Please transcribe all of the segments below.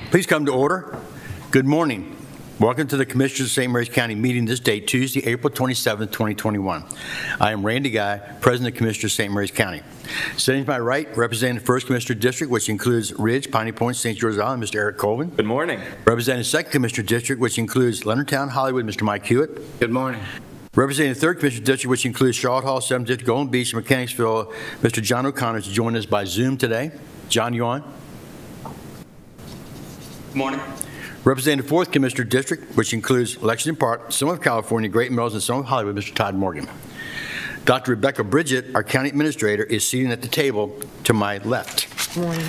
Please come to order. Good morning. Welcome to the Commissioners of St. Mary's County meeting this day, Tuesday, April 27, 2021. I am Randy Guy, President of Commissioners of St. Mary's County. Sitting to my right, representing the 1st Commissioner District, which includes Ridge, Piney Point, St. George Island, Mr. Eric Colvin. Good morning. Representing the 2nd Commissioner District, which includes Leonardtown, Hollywood, Mr. Mike Hewitt. Good morning. Representing the 3rd Commissioner District, which includes Charlotte Hall, 7th District, Golden Beach, Mechanicsville, Mr. John O'Connor is joining us by Zoom today. John, you on? Good morning. Representing the 4th Commissioner District, which includes Lexington Park, some of California, Great Mills, and some of Hollywood, Mr. Todd Morgan. Dr. Rebecca Bridget, our County Administrator, is seated at the table to my left. Morning.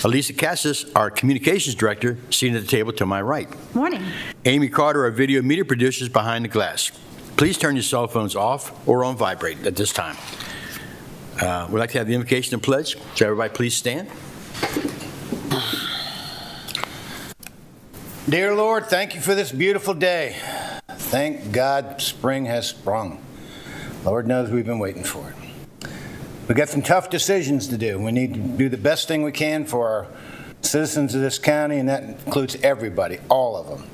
Elisa Cassis, our Communications Director, seated at the table to my right. Morning. Amy Carter, our Video Media Producer, is behind the glass. Please turn your cell phones off or on vibrate at this time. We'd like to have the invocation and pledge, so everybody please stand. Dear Lord, thank you for this beautiful day. Thank God spring has sprung. Lord knows we've been waiting for it. We've got some tough decisions to do. We need to do the best thing we can for our citizens of this county, and that includes everybody, all of them.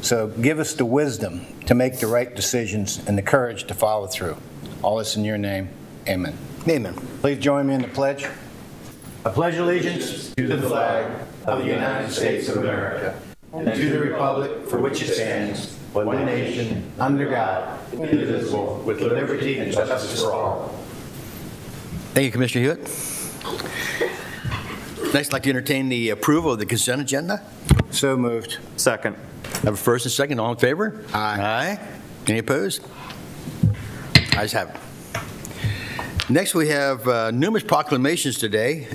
So give us the wisdom to make the right decisions and the courage to follow through. All this in your name. Amen. Amen. Please join me in the pledge. I pledge allegiance to the flag of the United States of America and to the republic for which it stands, one nation, under God, indivisible, with liberty and justice for all. Thank you, Commissioner Hewitt. Next, I'd like to entertain the approval of the consent agenda. So moved. Second. I have a first and second. All in favor? Aye. Aye. Any opposed? Ayes have it. Next, we have numerous proclamations today.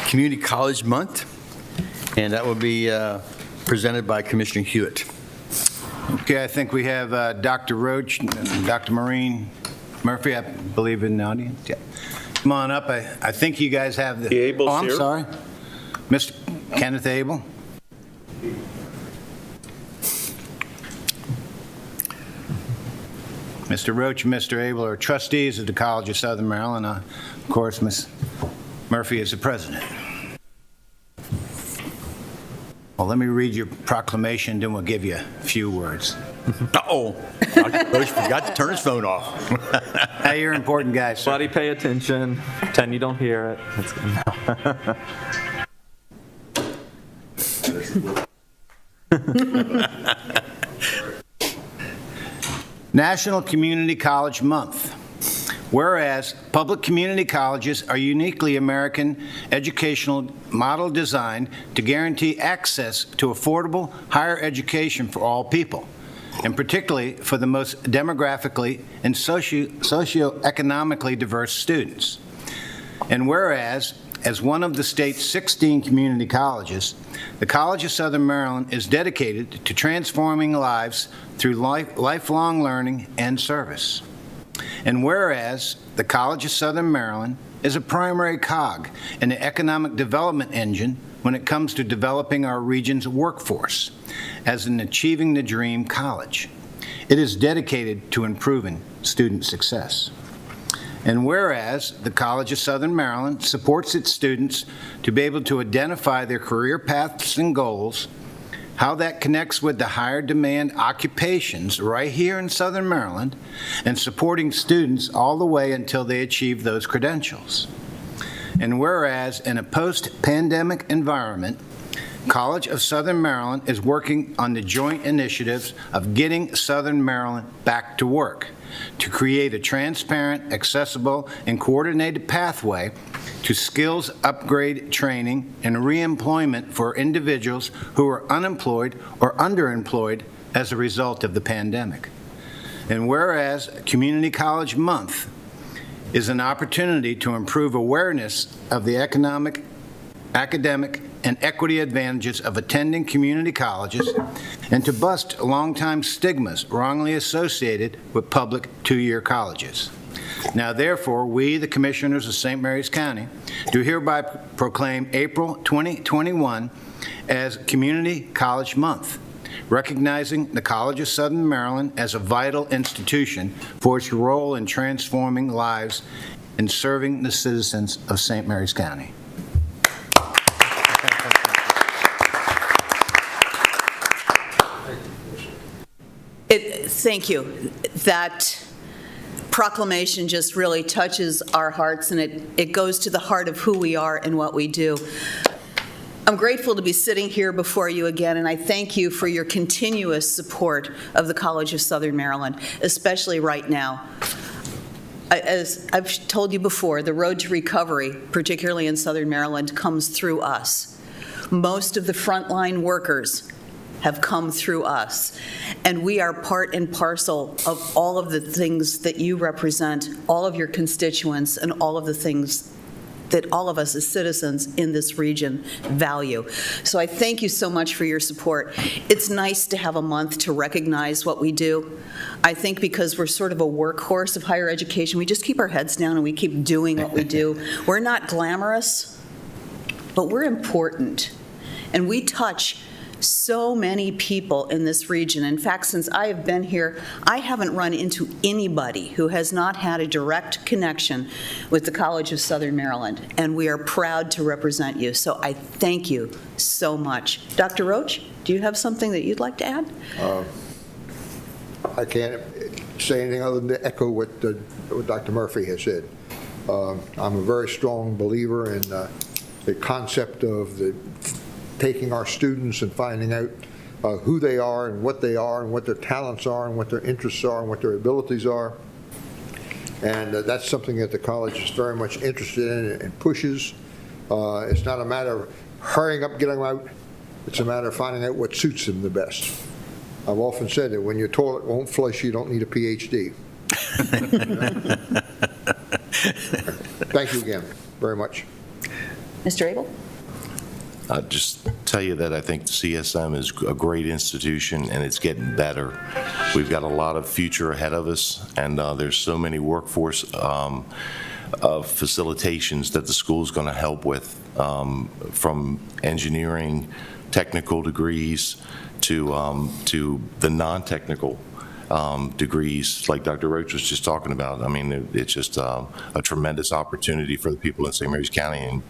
Community College Month, and that will be presented by Commissioner Hewitt. Okay, I think we have Dr. Roach and Dr. Maureen Murphy, I believe, in the audience. Yeah. Come on up. I think you guys have the... Abel's I'm here. sorry. Mr. Kenneth Abel. Mr. Roach and Mr. Abel are trustees of the College of Southern Maryland. Of course, Ms. Murphy is the president. Well, let me read your proclamation, then we'll give you a few words. Uh-oh. Dr. Roach forgot to turn his phone off. Hey, you're an important guy, sir. Buddy, pay attention. Pretend you don't hear it. National Community College Month. Whereas public community colleges are uniquely American educational model designed to guarantee access to affordable higher education for all people, and particularly for the most demographically and socioeconomically diverse students. And whereas, as one of the state's 16 community colleges, the College of Southern Maryland is dedicated to transforming lives through lifelong learning and service. And whereas the College of Southern Maryland is a primary cog in the economic development engine when it comes to developing our region's workforce as an Achieving the Dream college, it is dedicated to improving student success. And whereas the College of Southern Maryland supports its students to be able to identify their career paths and goals, how that connects with the higher demand occupations right here in Southern Maryland, and supporting students all the way until they achieve those credentials. And whereas in a post-pandemic environment, College of Southern Maryland is working on the joint initiatives of getting Southern Maryland back to work to create a transparent, accessible, and coordinated pathway to skills upgrade training and reemployment for individuals who are unemployed or underemployed as a result of the pandemic. And whereas Community College Month is an opportunity to improve awareness of the economic, academic, and equity advantages of attending community colleges and to bust longtime stigmas wrongly associated with public two-year colleges. Now, therefore, we, the Commissioners of St. Mary's County, do hereby proclaim April 2021 as Community College Month, recognizing the College of Southern Maryland as a vital institution for its role in transforming lives and serving the citizens of St. Mary's County. Thank you. That proclamation just really touches our hearts, and it goes to the heart of who we are and what we do. I'm grateful to be sitting here before you again, and I thank you for your continuous support of the College of Southern Maryland, especially right now. As I've told you before, the road to recovery, particularly in Southern Maryland, comes through us. Most of the frontline workers have come through us, and we are part and parcel of all of the things that you represent, all of your constituents, and all of the things that all of us as citizens in this region value. So I thank you so much for your support. It's nice to have a month to recognize what we do. I think because we're sort of a workhorse of higher education, we just keep our heads down and we keep doing what we do. We're not glamorous, but we're important. And we touch so many people in this region. In fact, since I have been here, I haven't run into anybody who has not had a direct connection with the College of Southern Maryland, and we are proud to represent you. So I thank you so much. Dr. Roach, do you have something that you'd like to add? I can't say anything other than to echo what Dr. Murphy has said. I'm a very strong believer in the concept of taking our students and finding out who they are and what their talents are and what their interests are and what their abilities are. And that's something that the college is very much interested in and pushes. It's not a matter of hurrying up, getting them out. It's a matter of finding out what suits them the best. I've often said that when your toilet won't flush, you don't need a PhD. Thank you again very much. Mr. Abel? I'll just tell you that I think CSM is a great institution and it's getting better. We've got a lot of future ahead of us, and there's so many workforce of facilitations that the school is going to help with, from engineering, technical degrees to the non-technical degrees like Dr. Roach was just talking about. I mean, it's just a tremendous opportunity for the people in St. Mary's County, and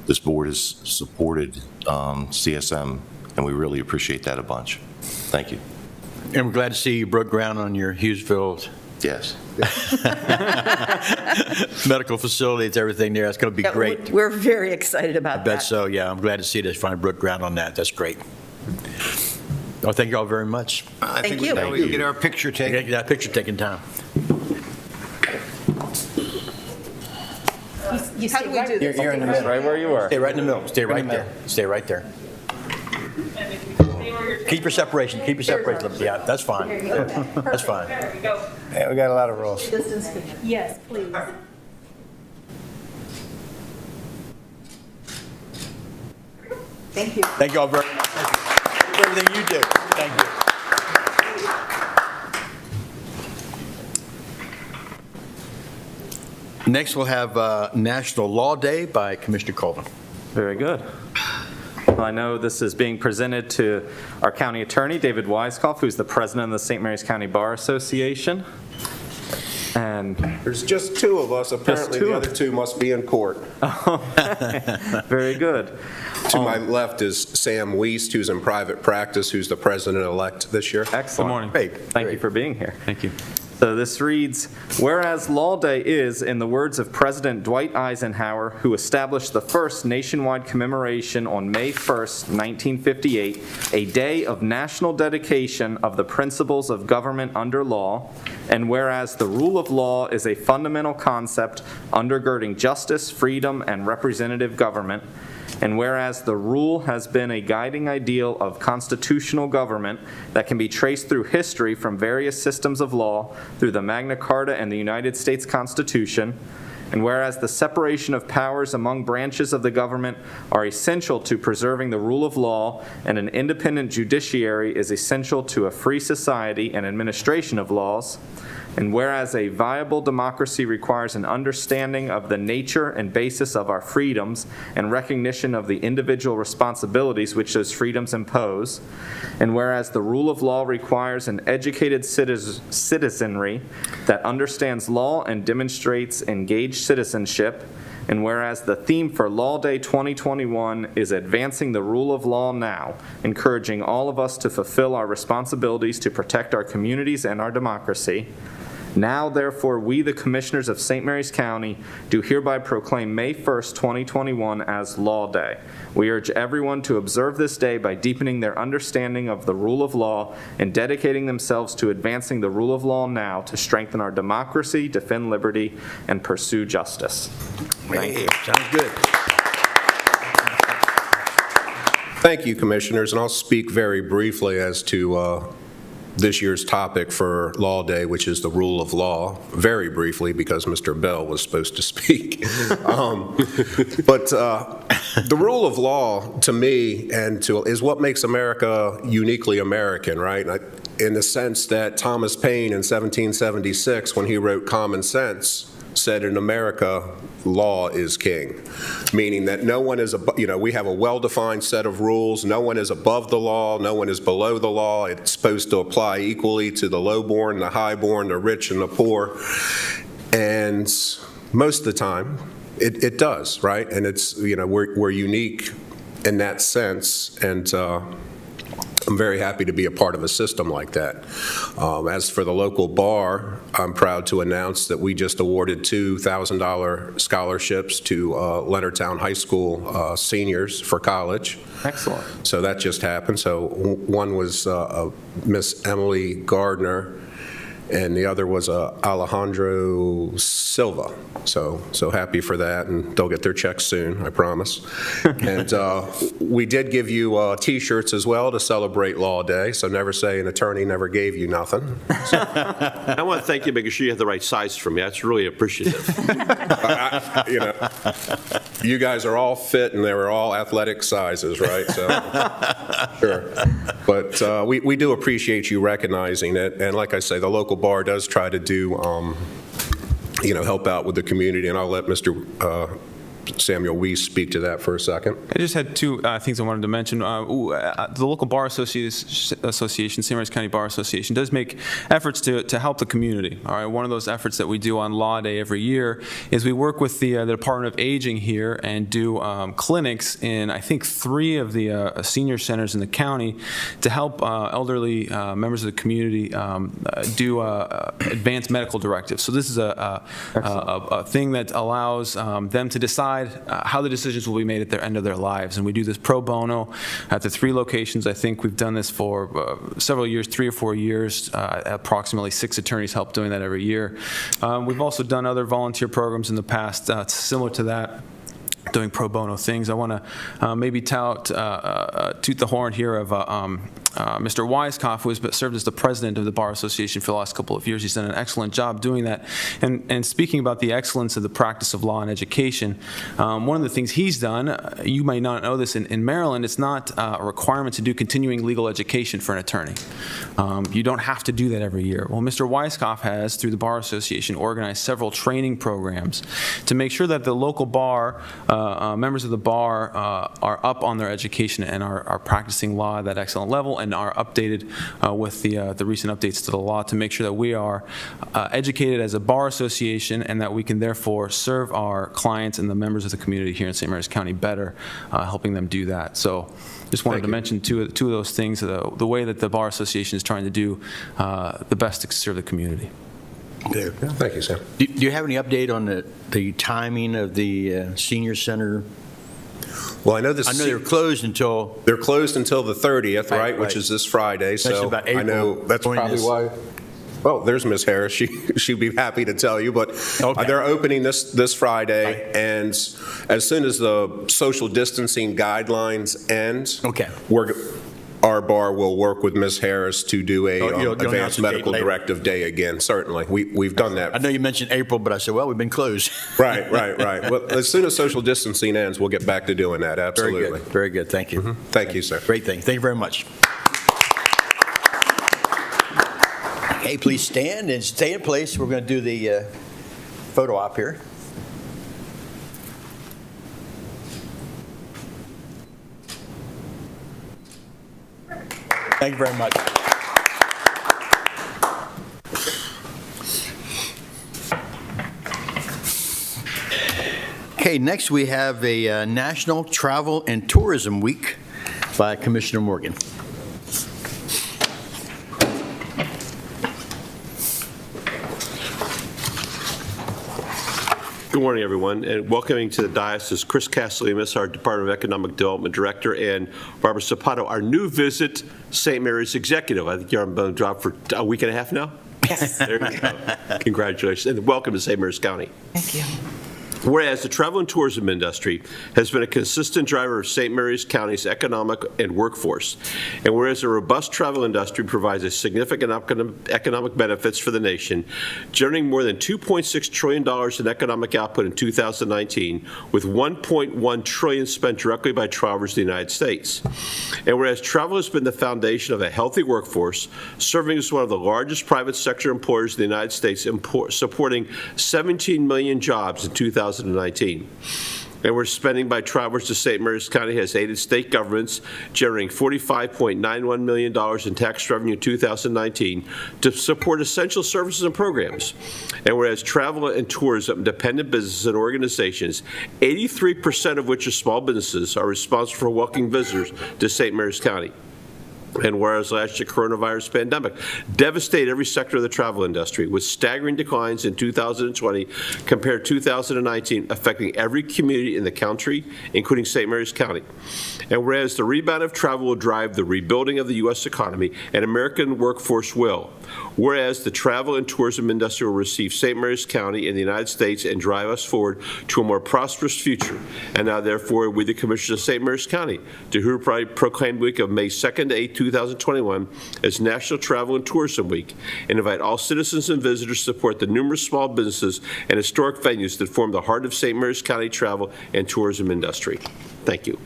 this board has supported CSM, and we really appreciate that a bunch. Thank you. And we're glad to see you broke ground on your Hughesville Yes. medical facility. It's everything there. That's going to be great. We're very excited about I that. bet so, yeah. I'm glad to see this finally broke ground on that. That's great. Well, thank you all very much. I think you. we can get our picture taken. Get that picture taken time. How do we do this? You're in the middle. Right where you were. Stay right in the middle. Stay right there. Stay right there. Keep your separation. Keep your separation. Yeah, that's fine. That's fine. There we go. Yeah, we got a lot of rules. Yes, please. Thank you. Thank you all very much. For everything you do. Thank you. Next, we'll have National Law Day by Commissioner Colvin. Very good. Well, I know this is being presented to our county attorney, David Weiskopf, who's the president of the St. Mary's County Bar Association. And There's just two of us. Apparently, two the of other two must be in court. very good. To my left is Sam Wiest, who's in private practice, who's the president-elect this year. Excellent. Good morning. Great. Thank you for being here. Thank you. So this reads, whereas Law Day is, in the words of President Dwight Eisenhower, who established the first nationwide commemoration on May 1st, 1958, a day of national dedication of the principles of government under law, and whereas the rule of law is a fundamental concept undergirding justice, freedom, and representative government, and whereas the rule has been a guiding ideal of constitutional government that can be traced through history from various systems of law through the Magna Carta and the United States Constitution, and whereas the separation of powers among branches of the government are essential to preserving the rule of law and an independent judiciary is essential to a free society and administration of laws, and whereas a viable democracy requires an understanding of the nature and basis of our freedoms and recognition of the individual responsibilities which those freedoms impose, and whereas the rule of law requires an educated citizenry that understands law and demonstrates engaged citizenship, And whereas the theme for Law Day 2021 is advancing the rule of law now, encouraging all of us to fulfill our responsibilities to protect our communities and our democracy. Now, therefore, we, the Commissioners of St. Mary's County, do hereby proclaim May 1st, 2021 as Law Day. We urge everyone to observe this day by deepening their understanding of the rule of law and dedicating themselves to advancing the rule of law now to strengthen our democracy, defend liberty, and pursue justice. Hey, sounds good. Thank you, Commissioners, and I'll speak very briefly as to this year's topic for Law Day, which is the rule of law, very briefly because Mr. Bell was supposed to speak. But the rule of law, to me, is what makes America uniquely American, right? In the sense that Thomas Paine in 1776, when he wrote Common Sense, said in America, law is king, meaning that no one is, we have a well-defined set of rules. No one is above the law. No one is below the law. It's supposed to apply equally to the lowborn, the highborn, the rich, and the poor. And most of the time, it does, right? And it's, we're unique in that sense. And I'm very happy to be a part of a system like that. As for the local bar, I'm proud to announce that we just awarded $2,000 scholarships to Leonardtown High School seniors for college. Excellent. So that just happened. So one was Miss Emily Gardner, and the other was Alejandro Silva. So happy for that, and they'll get their checks soon, I promise. And we did give you T-shirts as well to celebrate Law Day, so never say an attorney never gave you nothing. I want to thank you, making sure you have the right size for me. That's really appreciative. You guys are all fit, and they were all athletic sizes, right? So, sure. But we do appreciate you recognizing it, and like I say, the local bar does try to do, help out with the community, and I'll let Mr. Samuel Weiss speak to that for a second. I just had two things I wanted to mention. The local Bar Association, St. Mary's County Bar Association, does make efforts to help the community. All right, one of those efforts that we do on Law Day every year is we work with the Department of Aging here and do clinics in, I think, 3 of the senior centers in the county to help elderly members of the community do advanced medical directives. So this is a thing that allows them to decide how the decisions will be made at the end of their lives. And we do this pro bono at the 3 locations. I think we've done this for several years, 3 or 4 years. Approximately 6 attorneys help doing that every year. We've also done other volunteer programs in the past similar to that, doing pro bono things. I want to maybe toot the horn here of Mr. Weiskopf, who has served as the president of the Bar Association for the last couple of years. He's done an excellent job doing that. And speaking about the excellence of the practice of law and education, one of the things he's done, you may not know this, in Maryland, it's not a requirement to do continuing legal education for an attorney. You don't have to do that every year. Well, Mr. Weiskopf has, through the Bar Association, organized several training programs to make sure that the local bar, members of the bar are up on their education and are practicing law at that excellent level and are updated with the recent updates to the law to make sure that we are educated as a bar association and that we can therefore serve our clients and the members of the community here in St. Mary's County better, helping them do that. So just wanted to mention two of those things, the way that the Bar Association is trying to do the best to serve the community. Yeah, thank you, Sam. Do you have any update on the timing of the senior center? Well, I know they're closed until... They're closed until the 30th, right, right. which is this Friday. That's So about I know April that's probably 20th. why. Oh, there's Ms. Harris. She'd be happy to tell you, but Okay. they're opening this Friday, Right. and as soon as the social distancing guidelines end, Okay. Our bar will work with Ms. Harris to do a You'll announce advanced the date medical later. directive day again. Certainly, we've done that. I know you mentioned April, but I said, well, we've been closed. Right. Well, as soon as social distancing ends, we'll get back to doing that. Absolutely. Very good. Very good. Thank you. Thank you, sir. Great thing. Thank you very much. Okay, please stand and stay in place. We're going to do the photo op here. Thank you very much. Okay, next we have a National Travel and Tourism Week by Commissioner Morgan. Good morning, everyone, and welcoming to the dais is Chris Castellanos, our Department of Economic Development Director, and Barbara Sapato, our new visit St. Mary's Executive. I think you're on the job for a week and a half now? Yes. There you go. Congratulations, and welcome to St. Mary's County. Thank you. Whereas the travel and tourism industry has been a consistent driver of St. Mary's County's economic and workforce, and whereas a robust travel industry provides a significant economic benefits for the nation, generating more than $2.6 trillion in economic output in 2019, with $1.1 trillion spent directly by travelers in the United States. And whereas travel has been the foundation of a healthy workforce, serving as one of the largest private sector employers in the United States, supporting 17 million jobs in 2019. And we're spending by travelers to St. Mary's County has aided state governments, generating $45.91 million in tax revenue in 2019 to support essential services and programs. And whereas travel and tourism dependent businesses and organizations, 83% of which are small businesses, are responsible for welcoming visitors to St. Mary's County. And whereas last year coronavirus pandemic devastated every sector of the travel industry with staggering declines in 2020 compared to 2019, affecting every community in the country, including St. Mary's County. And whereas the rebound of travel will drive the rebuilding of the U.S. economy and American workforce will. Whereas the travel and tourism industry will receive St. Mary's County and the United States and drive us forward to a more prosperous future. And now, therefore, we, the Commissioners of St. Mary's County, do hereby proclaim the week of May 2nd to 8th, 2021 as National Travel and Tourism Week, and invite all citizens and visitors to support the numerous small businesses and historic venues that form the heart of St. Mary's County travel and tourism industry. Thank you.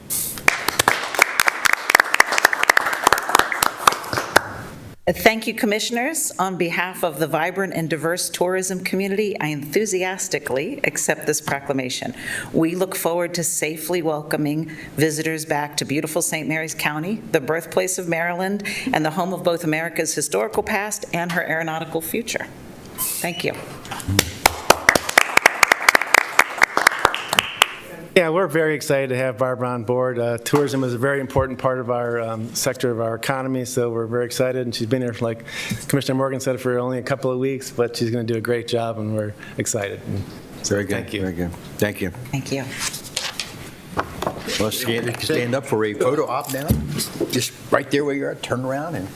Thank you, Commissioners. On behalf of the vibrant and diverse tourism community, I enthusiastically accept this proclamation. We look forward to safely welcoming visitors back to beautiful St. Mary's County, the birthplace of Maryland, and the home of both America's historical past and her aeronautical future. Thank you. Yeah, we're very excited to have Barbara on board. Tourism is a very important part of our sector of our economy, so we're very excited. And she's been here, like Commissioner Morgan said, for only a couple of weeks, but she's going to do a great job, and we're excited. So Very good. Thank you. Very good. Thank you. Thank you. Let's stand up for a photo op now. Just right there where you are, turn around and.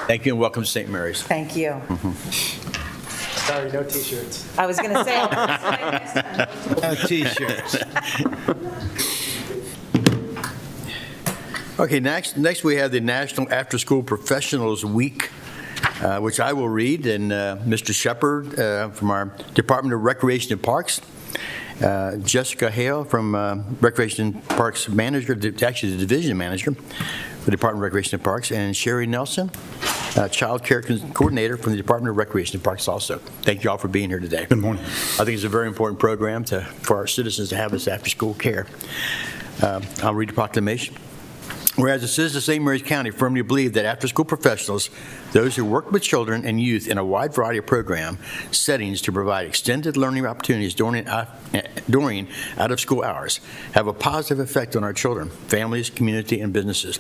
Thank you and welcome to St. Mary's. Thank you. Sorry, no T-shirts. I was going to say, No T-shirts. Okay, next we have the National After School Professionals Week, which I will read, and Mr. Shepard from our Department of Recreation and Parks, Jessica Hale from Recreation and Parks Manager, actually the Division Manager for the Department of Recreation and Parks, and Sherry Nelson, Child Care Coordinator from the Department of Recreation and Parks also. Thank you all for being here today. Good morning. I think it's a very important program for our citizens to have this after-school care. I'll read the proclamation. Whereas the citizens of St. Mary's County firmly believe that after-school professionals, those who work with children and youth in a wide variety of program settings to provide extended learning opportunities during out-of-school hours, have a positive effect on our children, families, community, and businesses.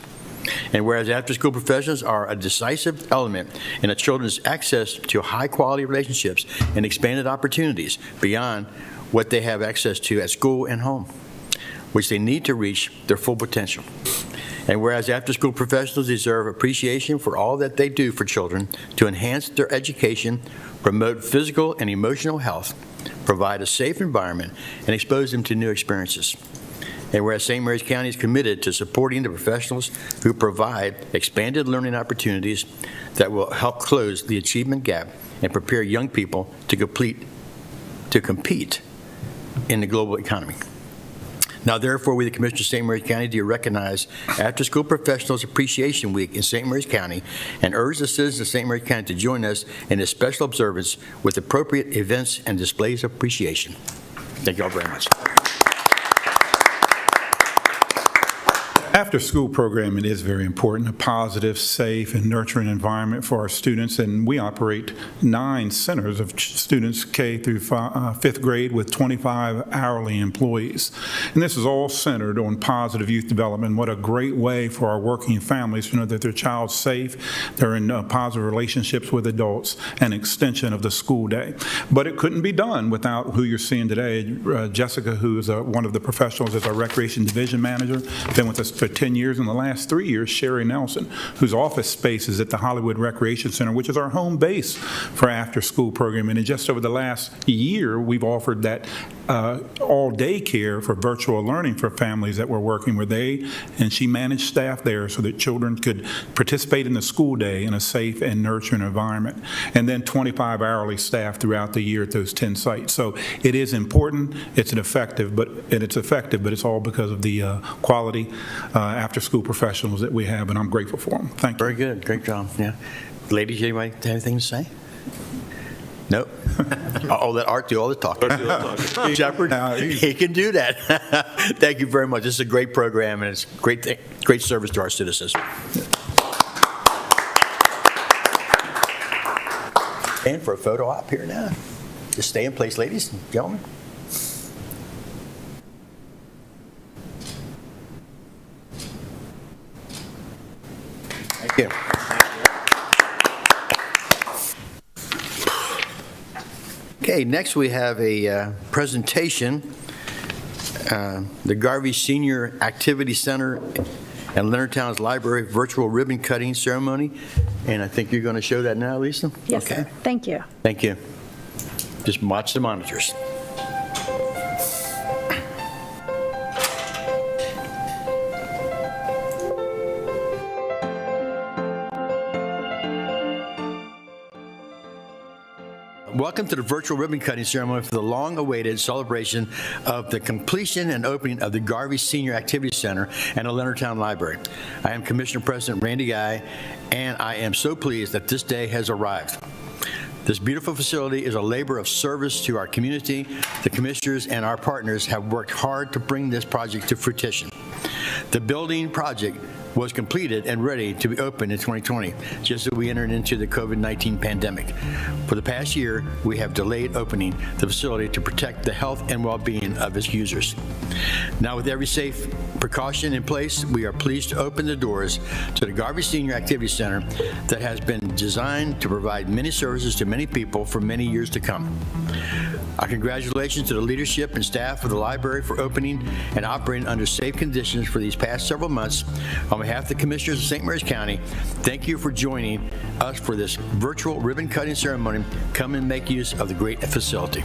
And whereas after-school professionals are a decisive element in a children's access to high-quality relationships and expanded opportunities beyond what they have access to at school and home, which they need to reach their full potential. And whereas after-school professionals deserve appreciation for all that they do for children to enhance their education, promote physical and emotional health, provide a safe environment, and expose them to new experiences. And whereas St. Mary's County is committed to supporting the professionals who provide expanded learning opportunities that will help close the achievement gap and prepare young people to compete in the global economy. Now, therefore, we, the Commissioners of St. Mary's County, do recognize After School Professionals Appreciation Week in St. Mary's County and urge the citizens of St. Mary's County to join us in this special observance with appropriate events and displays of appreciation. Thank you all very much. After-school programming is very important, a positive, safe, and nurturing environment for our students, and we operate 9 centers of students K through 5th grade with 25 hourly employees. And this is all centered on positive youth development. What a great way for our working families to know that their child's safe, they're in positive relationships with adults, an extension of the school day. But it couldn't be done without who you're seeing today. Jessica, who is one of the professionals, is our Recreation Division Manager, been with us for 10 years. In the last 3 years, Sherry Nelson, whose office space is at the Hollywood Recreation Center, which is our home base for after-school programming. And just over the last year, we've offered that all-day care for virtual learning for families that we're working with. She managed staff there so that children could participate in the school day in a safe and nurturing environment. And then 25 hourly staff throughout the year at those 10 sites. So it is important, it's effective, but it's all because of the quality after-school professionals that we have, and I'm grateful for them. Thank you. Very good. Great job. Yeah. Ladies, anybody have anything to say? Nope. I'll let Art do all the talking. Shepard, he can do that. Thank you very much. This is a great program, and it's great service to our citizens. And for a photo op here now. Just stay in place, ladies and gentlemen. Thank you. Okay, next we have a presentation, the Garvey Senior Activity Center and Leonardtown's Library virtual ribbon cutting ceremony. And I think you're going to show that now, Lisa? Yes, okay. sir. Thank you. Thank you. Just watch the monitors. Welcome to the virtual ribbon cutting ceremony for the long-awaited celebration of the completion and opening of the Garvey Senior Activity Center and the Leonardtown Library. I am Commissioner President Randy Guy, and I am so pleased that this day has arrived. This beautiful facility is a labor of service to our community. The commissioners and our partners have worked hard to bring this project to fruition. The building project was completed and ready to be opened in 2020, just as we entered into the COVID-19 pandemic. For the past year, we have delayed opening the facility to protect the health and well-being of its users. Now, with every safe precaution in place, we are pleased to open the doors to the Garvey Senior Activity Center that has been designed to provide many services to many people for many years to come. Our congratulations to the leadership and staff of the library for opening and operating under safe conditions for these past several months. On behalf of the Commissioners of St. Mary's County, thank you for joining us for this virtual ribbon cutting ceremony. Come and make use of the great facility.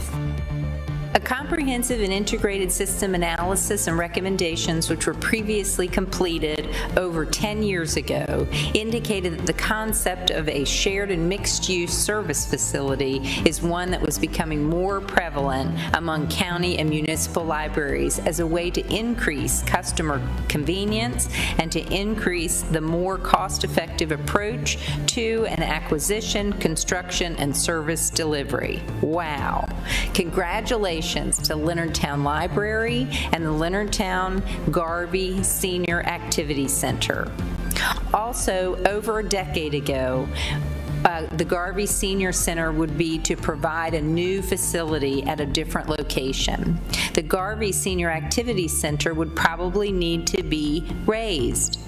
A comprehensive and integrated system analysis and recommendations, which were previously completed over 10 years ago, indicated that the concept of a shared and mixed-use service facility is one that was becoming more prevalent among county and municipal libraries as a way to increase customer convenience and to increase the more cost-effective approach to an acquisition, construction, and service delivery. Wow. Congratulations to Leonardtown Library and the Leonardtown Garvey Senior Activity Center. Also, over a decade ago, the Garvey Senior Center would be to provide a new facility at a different location. The Garvey Senior Activity Center would probably need to be raised.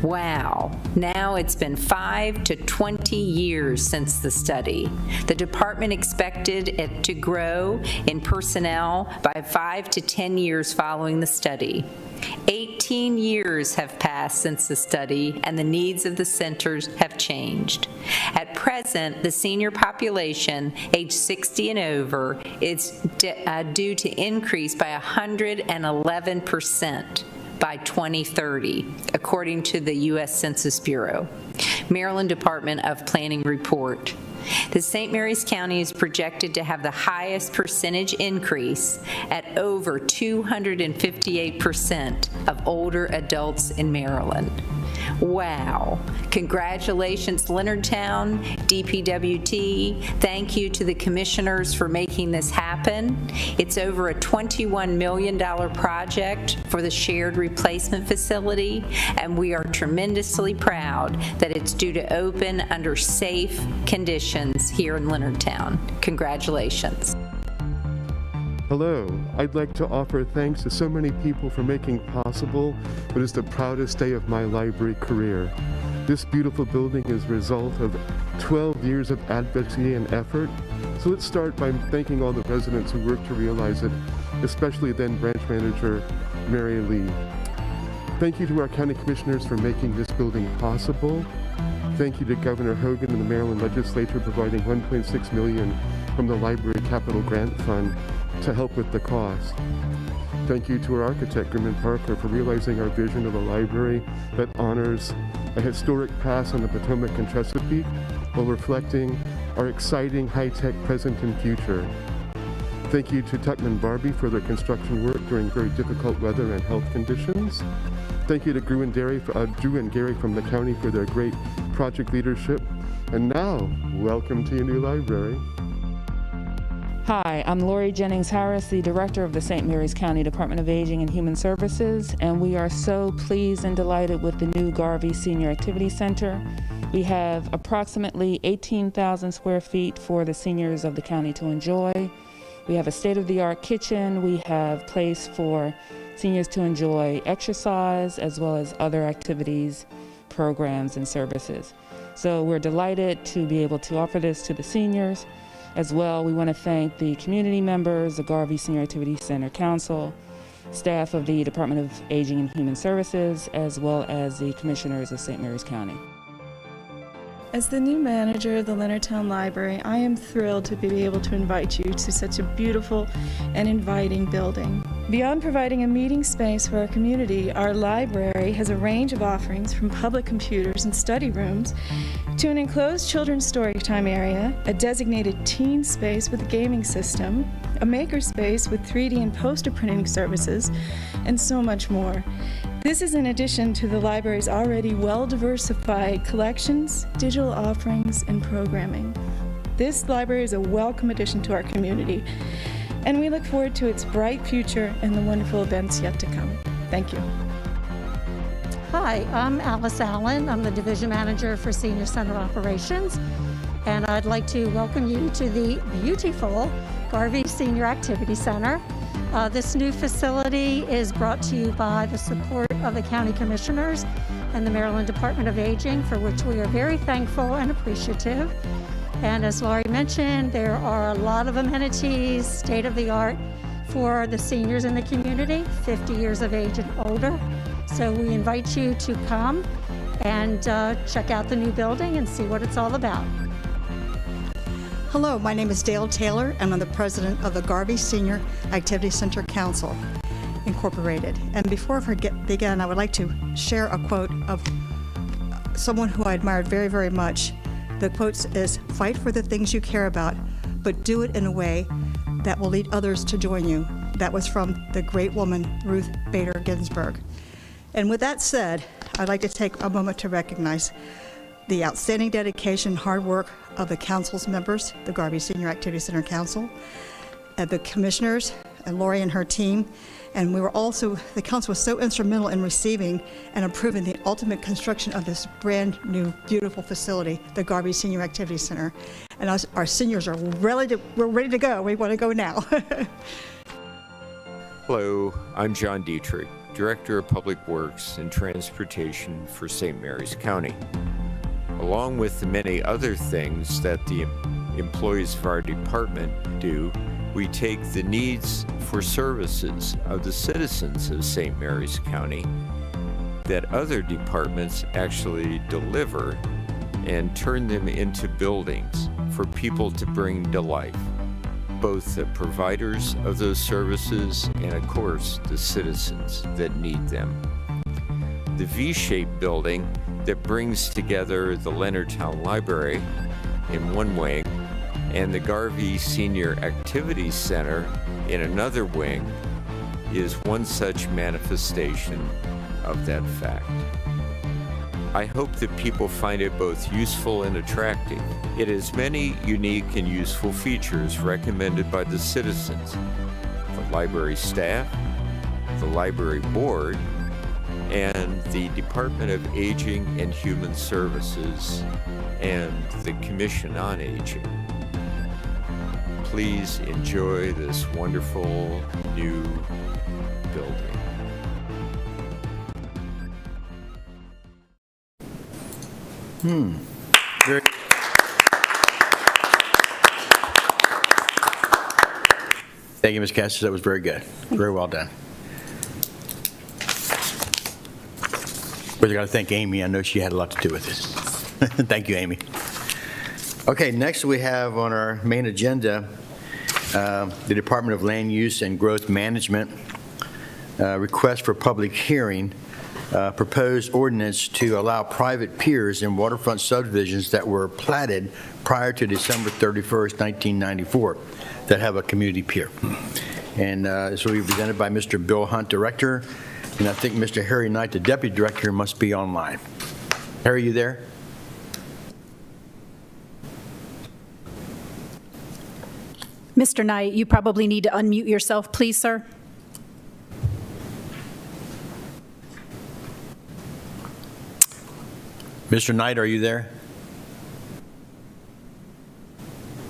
Wow, now it's been 5 to 20 years since the study. The department expected it to grow in personnel by 5 to 10 years following the study. 18 years have passed since the study, and the needs of the centers have changed. At present, the senior population, age 60 and over, is due to increase by 111%. By 2030, according to the U.S. Census Bureau. Maryland Department of Planning report. The St. Mary's County is projected to have the highest percentage increase at over 258% of older adults in Maryland. Wow. Congratulations, Leonardtown, DPWT. Thank you to the commissioners for making this happen. It's over a $21 million project for the shared replacement facility, and we are tremendously proud that it's due to open under safe conditions here in Leonardtown. Congratulations. Hello, I'd like to offer thanks to so many people for making possible what is the proudest day of my library career. This beautiful building is a result of 12 years of advocacy and effort. So let's start by thanking all the residents who worked to realize it, especially then branch manager Mary Lee. Thank you to our county commissioners for making this building possible. Thank you to Governor Hogan and the Maryland legislature providing $1.6 million from the Library Capital Grant Fund to help with the cost. Thank you to our architect, Grimmon Parker, for realizing our vision of a library that honors a historic past on the Potomac and Chesapeake while reflecting our exciting high-tech present and future. Thank you to Tuckman Barbie for their construction work during very difficult weather and health conditions. Thank you to Drew and Gary from the county for their great project leadership. And now, welcome to your new library. Hi, I'm Lori Jennings Harris, the Director of the St. Mary's County Department of Aging and Human Services, and we are so pleased and delighted with the new Garvey Senior Activity Center. We have approximately 18,000 square feet for the seniors of the county to enjoy. We have a state-of-the-art kitchen. We have place for seniors to enjoy exercise as well as other activities, programs, and services. So we're delighted to be able to offer this to the seniors. As well, we want to thank the community members, the Garvey Senior Activity Center Council, staff of the Department of Aging and Human Services, as well as the commissioners of St. Mary's County. As the new manager of the Leonardtown Library, I am thrilled to be able to invite you to such a beautiful and inviting building. Beyond providing a meeting space for our community, our library has a range of offerings from public computers and study rooms to an enclosed children's storytime area, a designated teen space with a gaming system, a maker space with 3D and poster printing services, and so much more. This is in addition to the library's already well-diversified collections, digital offerings, and programming. This library is a welcome addition to our community, and we look forward to its bright future and the wonderful events yet to come. Thank you. Hi, I'm Alice Allen. I'm the Division Manager for Senior Center Operations, and I'd like to welcome you to the beautiful Garvey Senior Activity Center. This new facility is brought to you by the support of the County Commissioners and the Maryland Department of Aging, for which we are very thankful and appreciative. And as Laurie mentioned, there are a lot of amenities, state-of-the-art, for the seniors in the community, 50 years of age and older. So we invite you to come and check out the new building and see what it's all about. Hello, my name is Dale Taylor, and I'm the president of the Garvey Senior Activity Center Council, Incorporated. And before I begin, I would like to share a quote of someone who I admired very, very much. The quote is, "Fight for the things you care about, but do it in a way that will lead others to join you." That was from the great woman, Ruth Bader Ginsburg. And with that said, I'd like to take a moment to recognize the outstanding dedication and hard work of the council's members, the Garvey Senior Activity Center Council, the commissioners, and Lori and her team. And the council was so instrumental in receiving and approving the ultimate construction of this brand new, beautiful facility, the Garvey Senior Activity Center. And our seniors we're ready to go. We want to go now. Hello, I'm John Dietrich, Director of Public Works and Transportation for St. Mary's County. Along with the many other things that the employees of our department do, we take the needs for services of the citizens of St. Mary's County that other departments actually deliver and turn them into buildings for people to bring to life, both the providers of those services and, of course, the citizens that need them. The V-shaped building that brings together the Leonardtown Library in one wing and the Garvey Senior Activity Center in another wing is one such manifestation of that fact. I hope that people find it both useful and attractive. It has many unique and useful features recommended by the citizens, the library staff, the library board, and the Department of Aging and Human Services, and the Commission on Aging. Please enjoy this wonderful new building. Very. Thank you, Ms. Cassis. That was very good. Very well done. But I got to thank Amy. I know she had a lot to do with this. Thank you, Amy. Okay, next we have on our main agenda the Department of Land Use and Growth Management request for public hearing, proposed ordinance to allow private piers in waterfront subdivisions that were platted prior to December 31st, 1994, that have a community pier. And this will be presented by Mr. Bill Hunt, Director, and I think Mr. Harry Knight, the Deputy Director, must be online. Harry, you there? Mr. Knight, you probably need to unmute yourself, please, sir. Mr. Knight, are you there?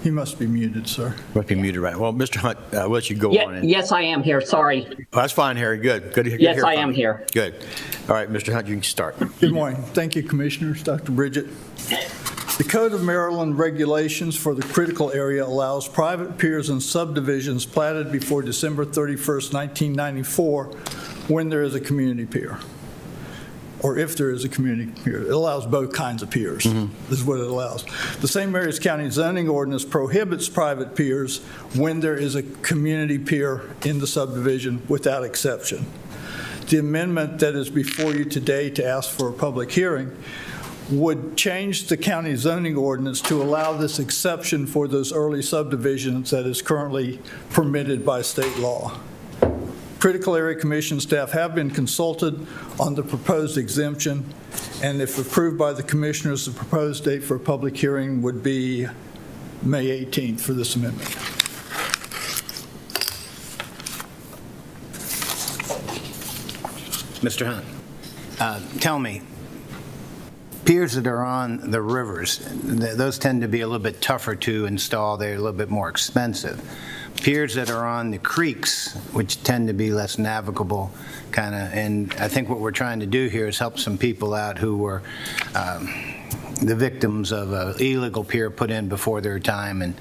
He must be muted, sir. Must be muted, right. Well, Mr. Hunt, I'll let you go on. Yes, I am here. Sorry. Oh, that's fine, Harry. Good. Good to hear. Yes, I am here. Good. All right, Mr. Hunt, you can start. Good morning. Thank you, Commissioners. Dr. Bridget. The Code of Maryland regulations for the critical area allows private piers and subdivisions platted before December 31st, 1994, when there is a community pier, or if there is a community pier. It allows both kinds of piers. This is what it allows. The St. Mary's County zoning ordinance prohibits private piers when there is a community pier in the subdivision without exception. The amendment that is before you today to ask for a public hearing would change the county zoning ordinance to allow this exception for those early subdivisions that is currently permitted by state law. Critical Area Commission staff have been consulted on the proposed exemption, and if approved by the commissioners, the proposed date for a public hearing would be May 18th for this amendment. Mr. Hunt, tell me, piers that are on the rivers, those tend to be a little bit tougher to install. They're a little bit more expensive. Piers that are on the creeks, which tend to be less navigable, kind of, and I think what we're trying to do here is help some people out who were the victims of an illegal pier put in before their time, and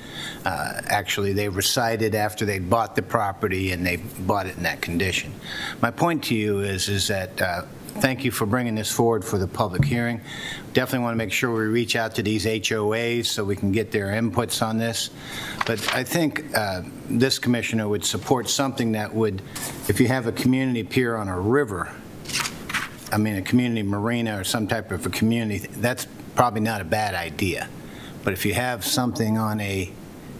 actually they recited after they bought the property and they bought it in that condition. My point to you is that thank you for bringing this forward for the public hearing. Definitely want to make sure we reach out to these HOAs so we can get their inputs on this. But I think this commissioner would support something that would, if you have a community pier on a river, I mean a community marina or some type of a community, that's probably not a bad idea. But if you have something on a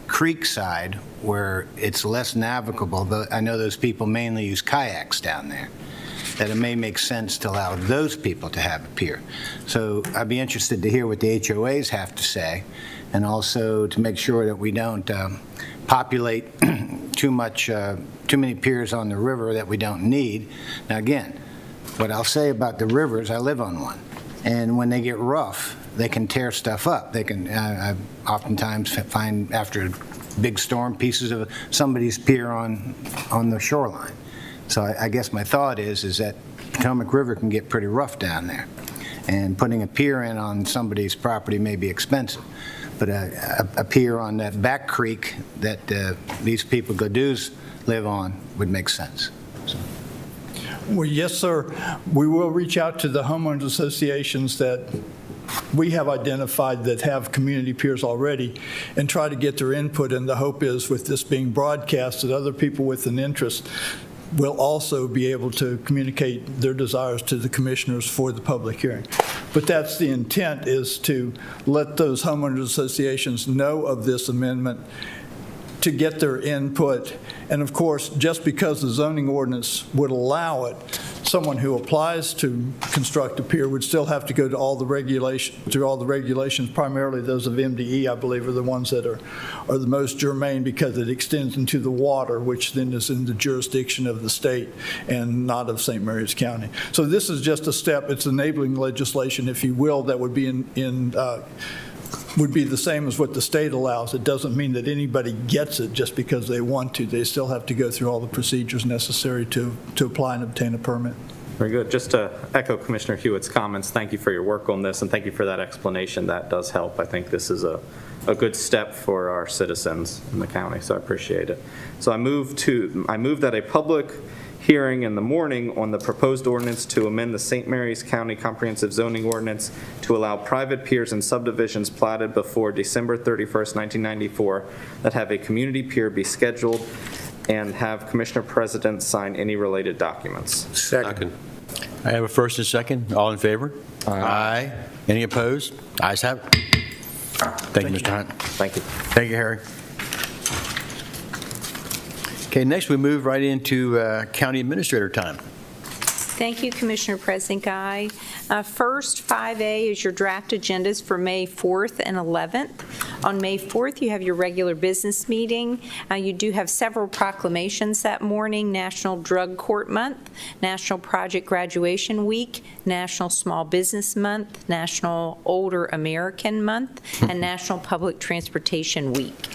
creek side where it's less navigable, I know those people mainly use kayaks down there, that it may make sense to allow those people to have a pier. So I'd be interested to hear what the HOAs have to say, and also to make sure that we don't populate too many piers on the river that we don't need. Now again, what I'll say about the rivers, I live on one, and when they get rough, they can tear stuff up. They can, I oftentimes find after a big storm pieces of somebody's pier on the shoreline. So I guess my thought is that Potomac River can get pretty rough down there, and putting a pier in on somebody's property may be expensive, but a pier on that back creek that these people Godoos live on would make sense. So. Well, yes, sir. We will reach out to the homeowners associations that we have identified that have community piers already and try to get their input, and the hope is with this being broadcast that other people with an interest will also be able to communicate their desires to the commissioners for the public hearing. But that's the intent, is to let those homeowners associations know of this amendment, to get their input. And of course, just because the zoning ordinance would allow it, someone who applies to construct a pier would still have to go to all the regulations, primarily those of MDE, I believe, are the ones that are the most germane because it extends into the water, which then is in the jurisdiction of the state and not of St. Mary's County. So this is just a step. It's enabling legislation, if you will, that would be would be the same as what the state allows. It doesn't mean that anybody gets it just because they want to. They still have to go through all the procedures necessary to apply and obtain a permit. Very good. Just to echo Commissioner Hewitt's comments, thank you for your work on this, and thank you for that explanation. That does help. I think this is a good step for our citizens in the county, so I appreciate it. So I move that a public hearing in the morning on the proposed ordinance to amend the St. Mary's County Comprehensive Zoning Ordinance to allow private piers and subdivisions platted before December 31st, 1994 that have a community pier be scheduled, and have Commissioner President sign any related documents. Second. I have a first and second. All in favor? Aye. Any opposed? Ayes have it. Thank you, Mr. Hunt. Thank you. Thank you, Harry. Okay, next we move right into county administrator time. Thank you, Commissioner President Guy. First, 5A is your draft agendas for May 4th and 11th. On May 4th, you have your regular business meeting. You do have several proclamations that morning: National Drug Court Month, National Project Graduation Week, National Small Business Month, National Older American Month, and National Public Transportation Week.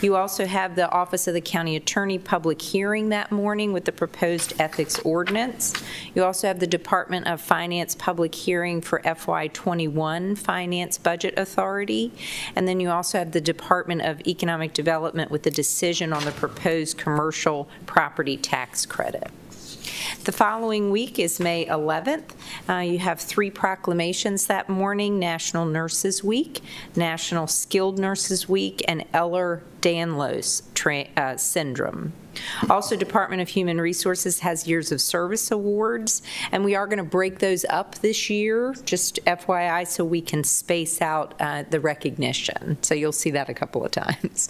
You also have the Office of the County Attorney public hearing that morning with the proposed ethics ordinance. You also have the Department of Finance public hearing for FY21 Finance Budget Authority. And then you also have the Department of Economic Development with the decision on the proposed commercial property tax credit. The following week is May 11th. You have 3 proclamations that morning: National Nurses Week, National Skilled Nurses Week, and Ehlers-Danlos syndrome. Also, Department of Human Resources has Years of Service Awards, and we are going to break those up this year, just FYI, so we can space out the recognition. So you'll see that a couple of times.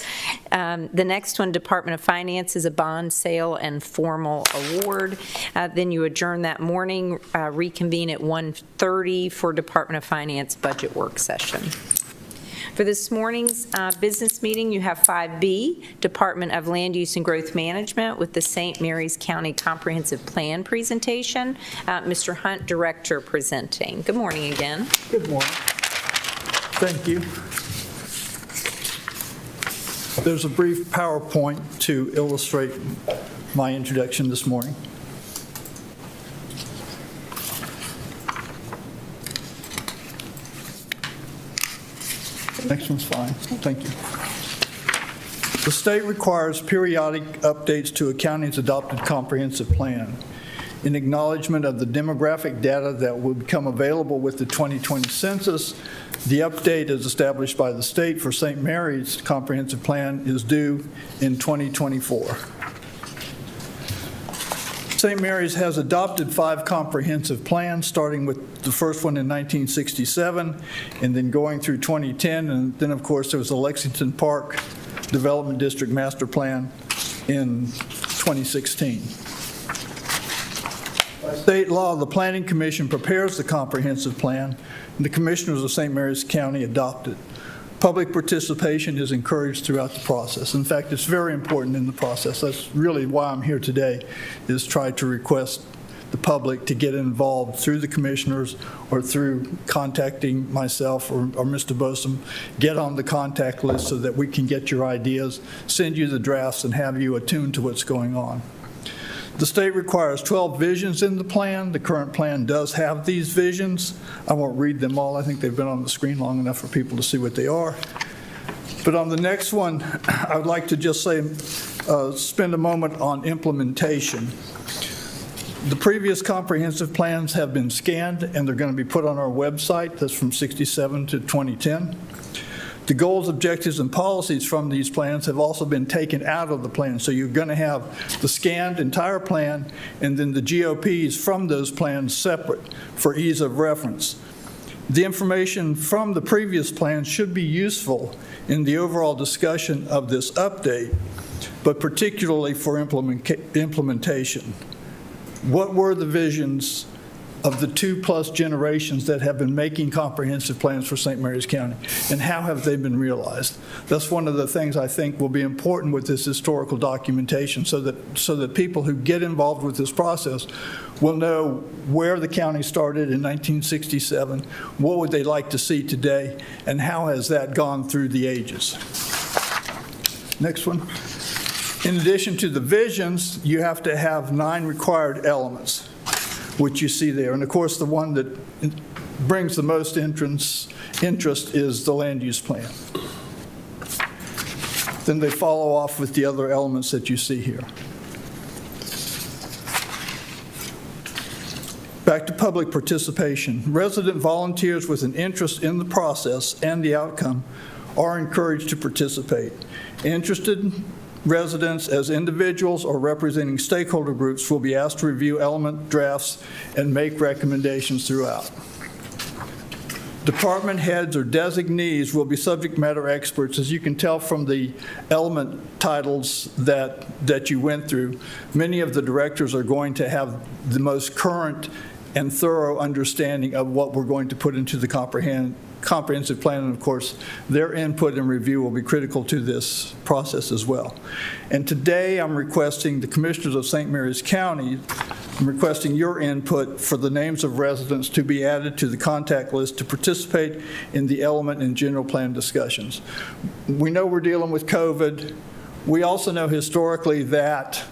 The next one, Department of Finance, is a bond sale and formal award. Then you adjourn that morning, reconvene at 1:30 for Department of Finance budget work session. For this morning's business meeting, you have 5B, Department of Land Use and Growth Management, with the St. Mary's County Comprehensive Plan presentation. Mr. Hunt, Director, presenting. Good morning again. Good morning. Thank you. There's a brief PowerPoint to illustrate my introduction this morning. Next one's fine. Thank you. The state requires periodic updates to a county's adopted comprehensive plan. In acknowledgement of the demographic data that will become available with the 2020 census, the update as established by the state for St. Mary's comprehensive plan is due in 2024. St. Mary's has adopted 5 comprehensive plans, starting with the first one in 1967, and then going through 2010, and then, of course, there was the Lexington Park Development District Master Plan in 2016. By state law, the Planning Commission prepares the comprehensive plan, and the Commissioners of St. Mary's County adopt it. Public participation is encouraged throughout the process. In fact, it's very important in the process. That's really why I'm here today, is try to request the public to get involved through the commissioners or through contacting myself or Mr. Bosom. Get on the contact list so that we can get your ideas, send you the drafts, and have you attuned to what's going on. The state requires 12 visions in the plan. The current plan does have these visions. I won't read them all. I think they've been on the screen long enough for people to see what they are. But on the next one, I would like to just say, spend a moment on implementation. The previous comprehensive plans have been scanned, and they're going to be put on our website. That's from 67 to 2010. The goals, objectives, and policies from these plans have also been taken out of the plan. So you're going to have the scanned entire plan and then the GOPs from those plans separate for ease of reference. The information from the previous plan should be useful in the overall discussion of this update, but particularly for implementation. what were the visions of the 2+ generations that have been making comprehensive plans for St. Mary's County, and how have they been realized? That's one of the things I think will be important with this historical documentation, so that people who get involved with this process will know where the county started in 1967, what would they like to see today, and how has that gone through the ages. Next one. In addition to the visions, you have to have 9 required elements, which you see there. And of course, the one that brings the most interest is the land use plan. Then they follow off with the other elements that you see here. Back to public participation. Resident volunteers with an interest in the process and the outcome are encouraged to participate. Interested residents as individuals or representing stakeholder groups will be asked to review element drafts and make recommendations throughout. Department heads or designees will be subject matter experts. As you can tell from the element titles that you went through, many of the directors are going to have the most current and thorough understanding of what we're going to put into the comprehensive plan, and of course, their input and review will be critical to this process as well. And today, I'm requesting the Commissioners of St. Mary's County, I'm requesting your input for the names of residents to be added to the contact list to participate in the element and general plan discussions. We know we're dealing with COVID. We also know historically that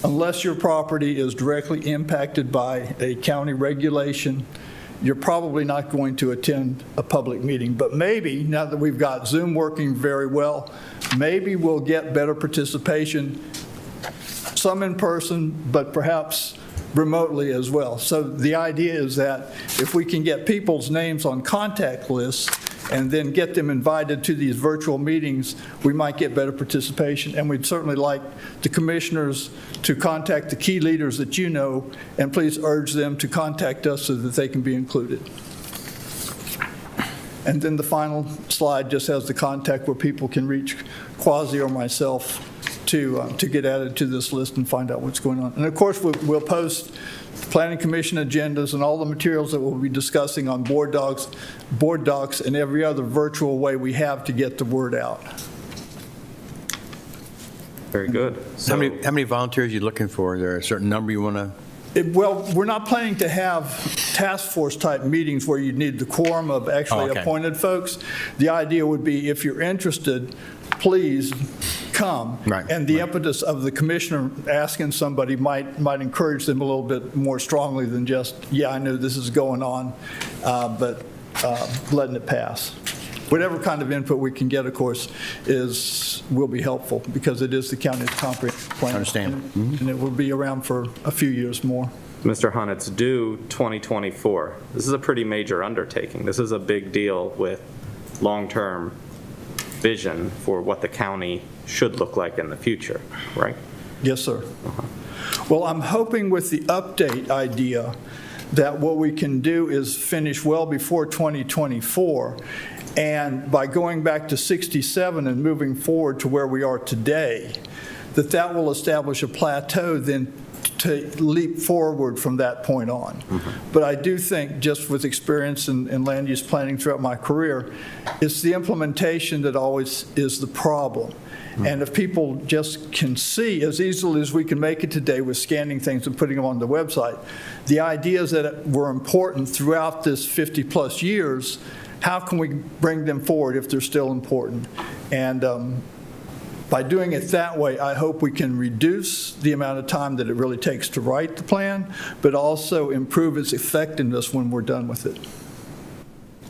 unless your property is directly impacted by a county regulation, you're probably not going to attend a public meeting. But maybe, now that we've got Zoom working very well, maybe we'll get better participation, some in person, but perhaps remotely as well. So the idea is that if we can get people's names on contact lists and then get them invited to these virtual meetings, we might get better participation. And we'd certainly like the commissioners to contact the key leaders that you know, and please urge them to contact us so that they can be included. And then the final slide just has the contact where people can reach Quasi or myself to get added to this list and find out what's going on. And of course, we'll post Planning Commission agendas and all the materials that we'll be discussing on board docs, and every other virtual way we have to get the word out. Very good. How many volunteers are you looking for? Is there a certain number you want to? Well, we're not planning to have task force type meetings where you need the quorum of actually appointed folks. The idea would be, if you're interested, please come. Right. And the impetus of the commissioner asking somebody might encourage them a little bit more strongly than just, yeah, I know this is going on, but letting it pass. Whatever kind of input we can get, of course, will be helpful, because it is the county's comprehensive plan. I understand. And it will be around for a few years more. Mr. Hunt, it's due 2024. This is a pretty major undertaking. This is a big deal with long-term vision for what the county should look like in the future, right? Yes, sir. Well, I'm hoping with the update idea that what we can do is finish well before 2024. And by going back to 67 and moving forward to where we are today, that will establish a plateau then to leap forward from that point on. But I do think, just with experience in land use planning throughout my career, it's the implementation that always is the problem. And if people just can see, as easily as we can make it today with scanning things and putting them on the website, the ideas that were important throughout this 50-plus years, how can we bring them forward if they're still important? And by doing it that way, I hope we can reduce the amount of time that it really takes to write the plan, but also improve its effectiveness when we're done with it.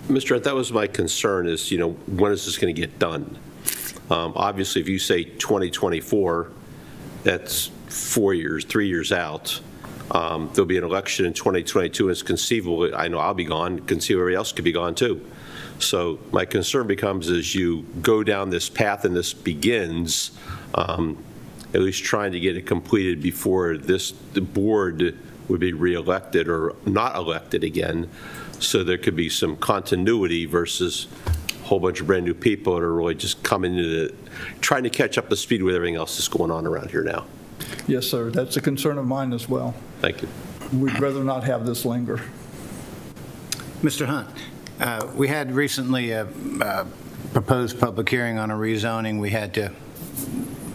Mr. Hunt, that was my concern is, when is this going to get done? Obviously, if you say 2024, that's 3 years out. There'll be an election in 2022. It's conceivable, I know I'll be gone, conceivable everybody else could be gone too. So my concern becomes, as you go down this path and this begins, at least trying to get it completed before the board would be reelected or not elected again, so there could be some continuity versus a whole bunch of brand new people that are really just coming into trying to catch up to speed with everything else that's going on around here now. Yes, sir. That's a concern of mine as well. Thank you. We'd rather not have this linger. Mr. Hunt, we had recently a proposed public hearing on a rezoning we had to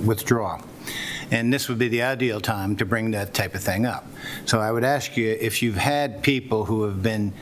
withdraw. And this would be the ideal time to bring that type of thing up. So I would ask you if you've had people who have been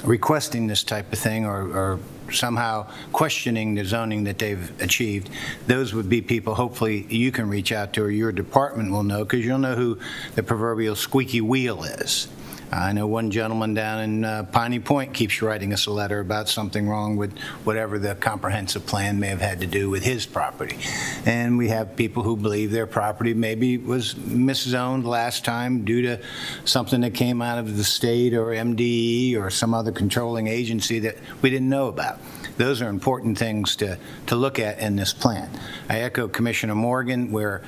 requesting this type of thing or somehow questioning the zoning that they've achieved, those would be people hopefully you can reach out to or your department will know, because you'll know who the proverbial squeaky wheel is. I know one gentleman down in Piney Point keeps writing us a letter about something wrong with whatever the comprehensive plan may have had to do with his property. And we have people who believe their property maybe was miszoned last time due to something that came out of the state or MDE or some other controlling agency that we didn't know about. Those are important things to look at in this plan. I echo Commissioner Morgan where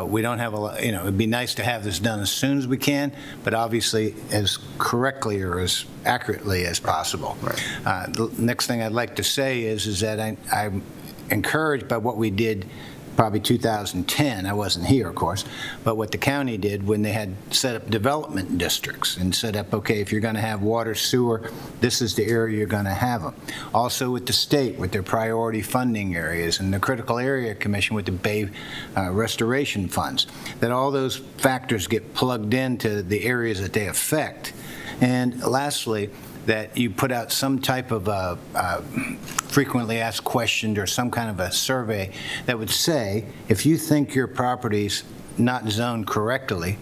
we don't have a lot, it'd be nice to have this done as soon as we can, but obviously as correctly or as accurately as possible. Right. The next thing I'd like to say is that I'm encouraged by what we did probably 2010. I wasn't here, of course, but what the county did when they had set up development districts and set up, okay, if you're going to have water, sewer, this is the area you're going to have them. Also with the state, with their priority funding areas, and the Critical Area Commission with the Bay restoration funds, that all those factors get plugged into the areas that they affect. And lastly, that you put out some type of frequently asked questions or some kind of a survey that would say, if you think your property's not zoned correctly,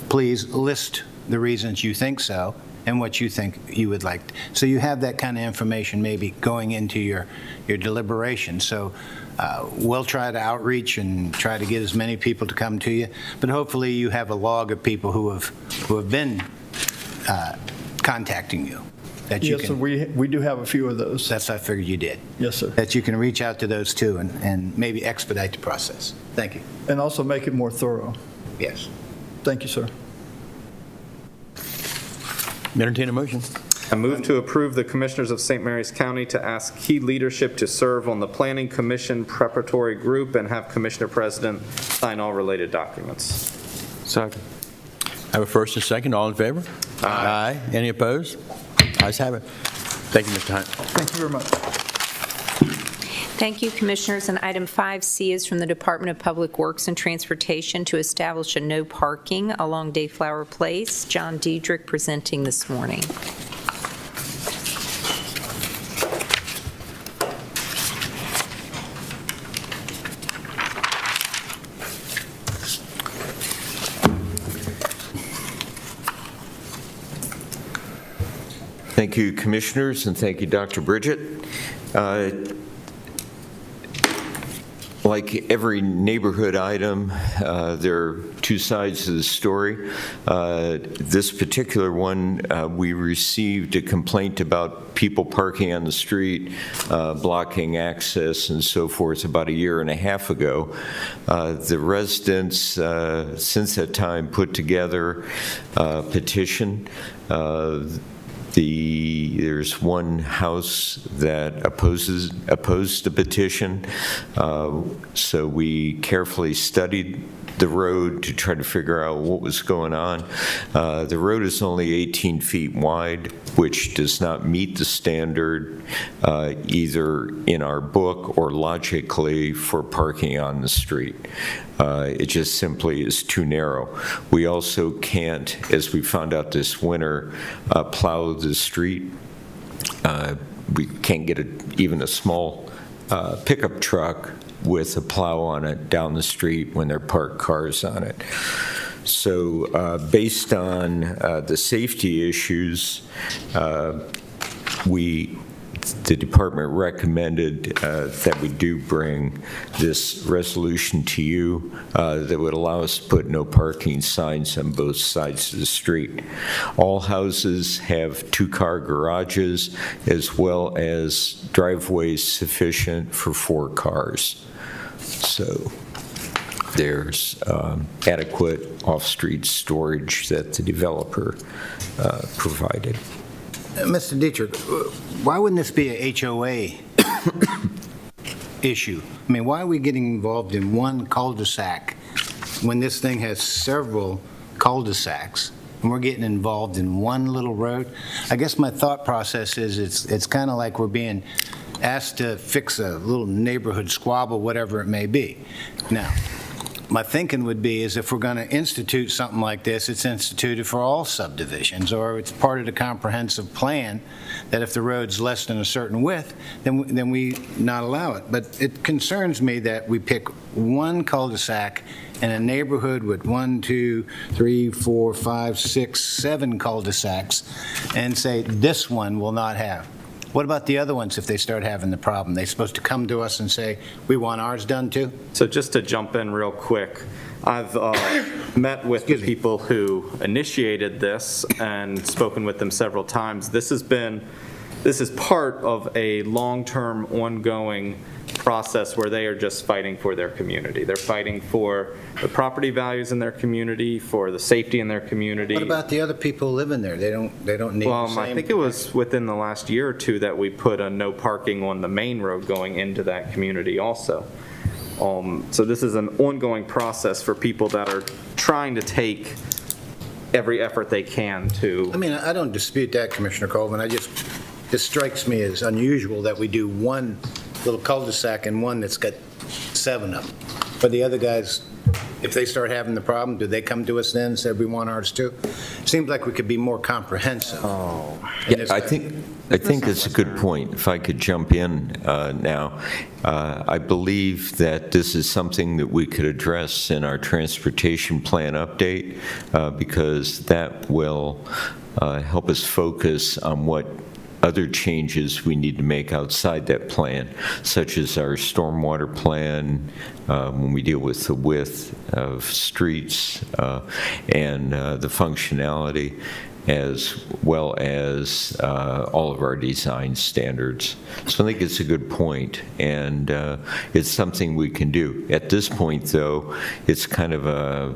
please list the reasons you think so and what you think you would like. So you have that kind of information maybe going into your deliberation. So we'll try to outreach and try to get as many people to come to you, but hopefully you have a log of people who have been contacting you. Yes, sir, we do have a few of those. That's I figured you did. Yes, sir. That you can reach out to those too and maybe expedite the process. Thank you. And also make it more thorough. Yes. Thank you, sir. Entertain a motion. I move to approve the Commissioners of St. Mary's County to ask key leadership to serve on the Planning Commission Preparatory Group and have Commissioner President sign all related documents. Second. I have a first and second. All in favor? Aye. Any opposed? Ayes have it. Thank you, Mr. Hunt. Thank you very much. Thank you, Commissioners. And item 5C is from the Department of Public Works and Transportation to establish a no parking along Dayflower Place. John Diedrich presenting this morning. Thank you, Commissioners, and thank you, Dr. Bridget. Like every neighborhood item, there are two sides to the story. This particular one, we received a complaint about people parking on the street, blocking access and so forth about a year and a half ago. The residents, since that time, put together a petition. There's one house that opposed the petition, so we carefully studied the road to try to figure out what was going on. The road is only 18 feet wide, which does not meet the standard either in our book or logically for parking on the street. It just simply is too narrow. We also can't, as we found out this winter, plow the street. We can't get even a small pickup truck with a plow on it down the street when there are parked cars on it. So based on the safety issues, the department recommended that we do bring this resolution to you that would allow us to put no parking signs on both sides of the street. All houses have two-car garages as well as driveways sufficient for 4 cars. So there's adequate off-street storage that the developer provided. Mr. Dietrich, why wouldn't this be a HOA issue? I mean, why are we getting involved in one cul-de-sac when this thing has several cul-de-sacs, and we're getting involved in one little road, I guess my thought process is it's kind of like we're being asked to fix a little neighborhood squabble, whatever it may be. Now, my thinking would be is if we're going to institute something like this, it's instituted for all subdivisions, or it's part of the comprehensive plan that if the road's less than a certain width, then we not allow it. But it concerns me that we pick one cul-de-sac in a neighborhood with 1, 2, 3, 4, 5, 6, 7 cul-de-sacs and say this one will not have. What about the other ones if they start having the problem? They supposed to come to us and say, we want ours done too? So just to jump in real quick, I've met with the people who initiated this and spoken with them several times. This is part of a long-term, ongoing process where they are just fighting for their community. They're fighting for the property values in their community, for the safety in their community. What about the other people living there? They don't need the same? I think it was within the last year or two that we put a no parking on the main road going into that community also. So this is an ongoing process for people that are trying to take every effort they can to. I mean, I don't dispute that, Commissioner Colvin. It strikes me as unusual that we do one little cul-de-sac and one that's got 7 of them. But the other guys, if they start having the problem, do they come to us then and say we want ours too? Seems like we could be more comprehensive. Yeah, I think it's a good point. If I could jump in now, I believe that this is something that we could address in our transportation plan update because that will help us focus on what other changes we need to make outside that plan, such as our stormwater plan, when we deal with the width of streets and the functionality, as well as all of our design standards. So I think it's a good point, and it's something we can do. At this point, though, it's kind of a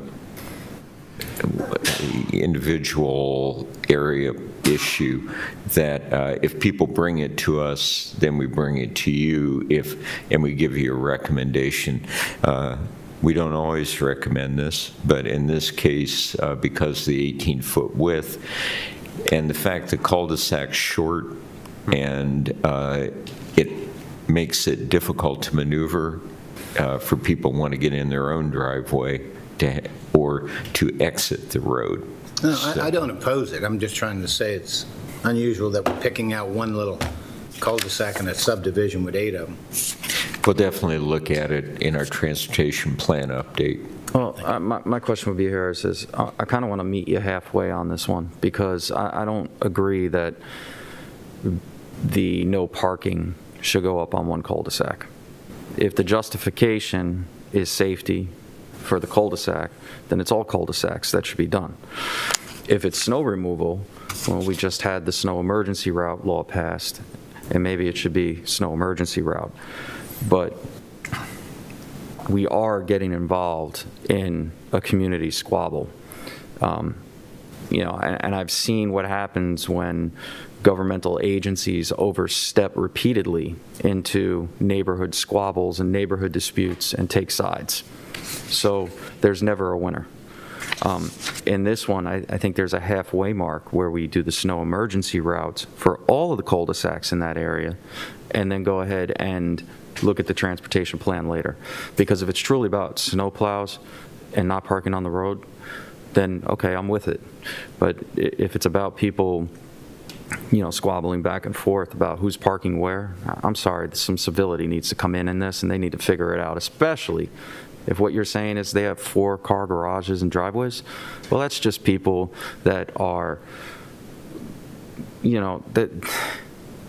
individual area issue that if people bring it to us, then we bring it to you and we give you a recommendation. We don't always recommend this, but in this case, because the 18-foot width and the fact that cul-de-sac's short and it makes it difficult to maneuver for people who want to get in their own driveway or to exit the road. No, I don't oppose it. I'm just trying to say it's unusual that we're picking out one little cul-de-sac in a subdivision with 8 of them. We'll definitely look at it in our transportation plan update. Well, my question would be here is I kind of want to meet you halfway on this one because I don't agree that the no parking should go up on one cul-de-sac. If the justification is safety for the cul-de-sac, then it's all cul-de-sacs that should be done. If it's snow removal, well, we just had the snow emergency route law passed, and maybe it should be snow emergency route. But we are getting involved in a community squabble. And I've seen what happens when governmental agencies overstep repeatedly into neighborhood squabbles and neighborhood disputes and take sides. So there's never a winner. In this one, I think there's a halfway mark where we do the snow emergency routes for all of the cul-de-sacs in that area, and then go ahead and look at the transportation plan later. Because if it's truly about snow plows and not parking on the road, then okay, I'm with it. But if it's about people, squabbling back and forth about who's parking where, I'm sorry, some civility needs to come in this, and they need to figure it out, especially if what you're saying is they have 4-car garages and driveways. Well, that's just people that are, that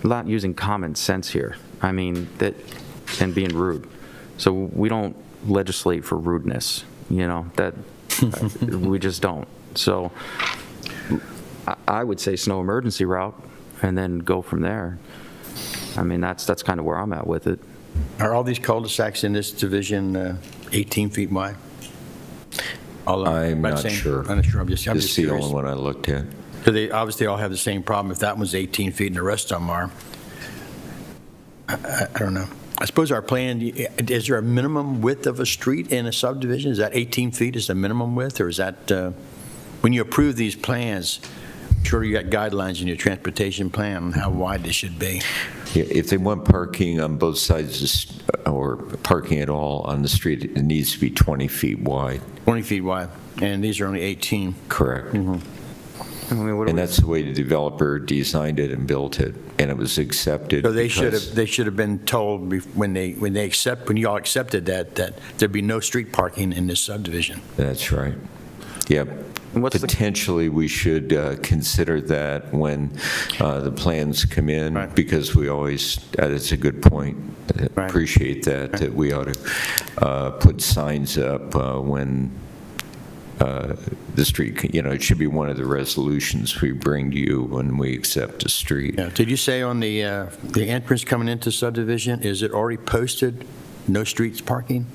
not using common sense here. I mean, and being rude. So we don't legislate for rudeness, that we just don't. So I would say snow emergency route and then go from there. I mean, that's kind of where I'm at with it. Are all these cul-de-sacs in this division 18 feet wide? I'm not sure. I'm not sure. I'm just This is the curious. only one I looked at. So they obviously all have the same problem. If that one's 18 feet and the rest of them are, I don't know. I suppose our plan, is there a minimum width of a street in a subdivision? Is that 18 feet is the minimum width, or is that, when you approve these plans, sure you got guidelines in your transportation plan on how wide they should be? Yeah, if they want parking on both sides or parking at all on the street, it needs to be 20 feet wide. 20 feet wide, and these are only 18. Correct. Mm-hmm. And that's the way the developer designed it and built it, and it was accepted. So they because- should have been told when you all accepted that there'd be no street parking in this subdivision. That's right. Yeah. Potentially, we should consider that when the plans come in, because we always, that's a good point. Appreciate that we ought to put signs up when the street, it should be one of the resolutions we bring to you when we accept a street. Yeah. Did you say on the entrance coming into subdivision, is it already posted, no streets parking?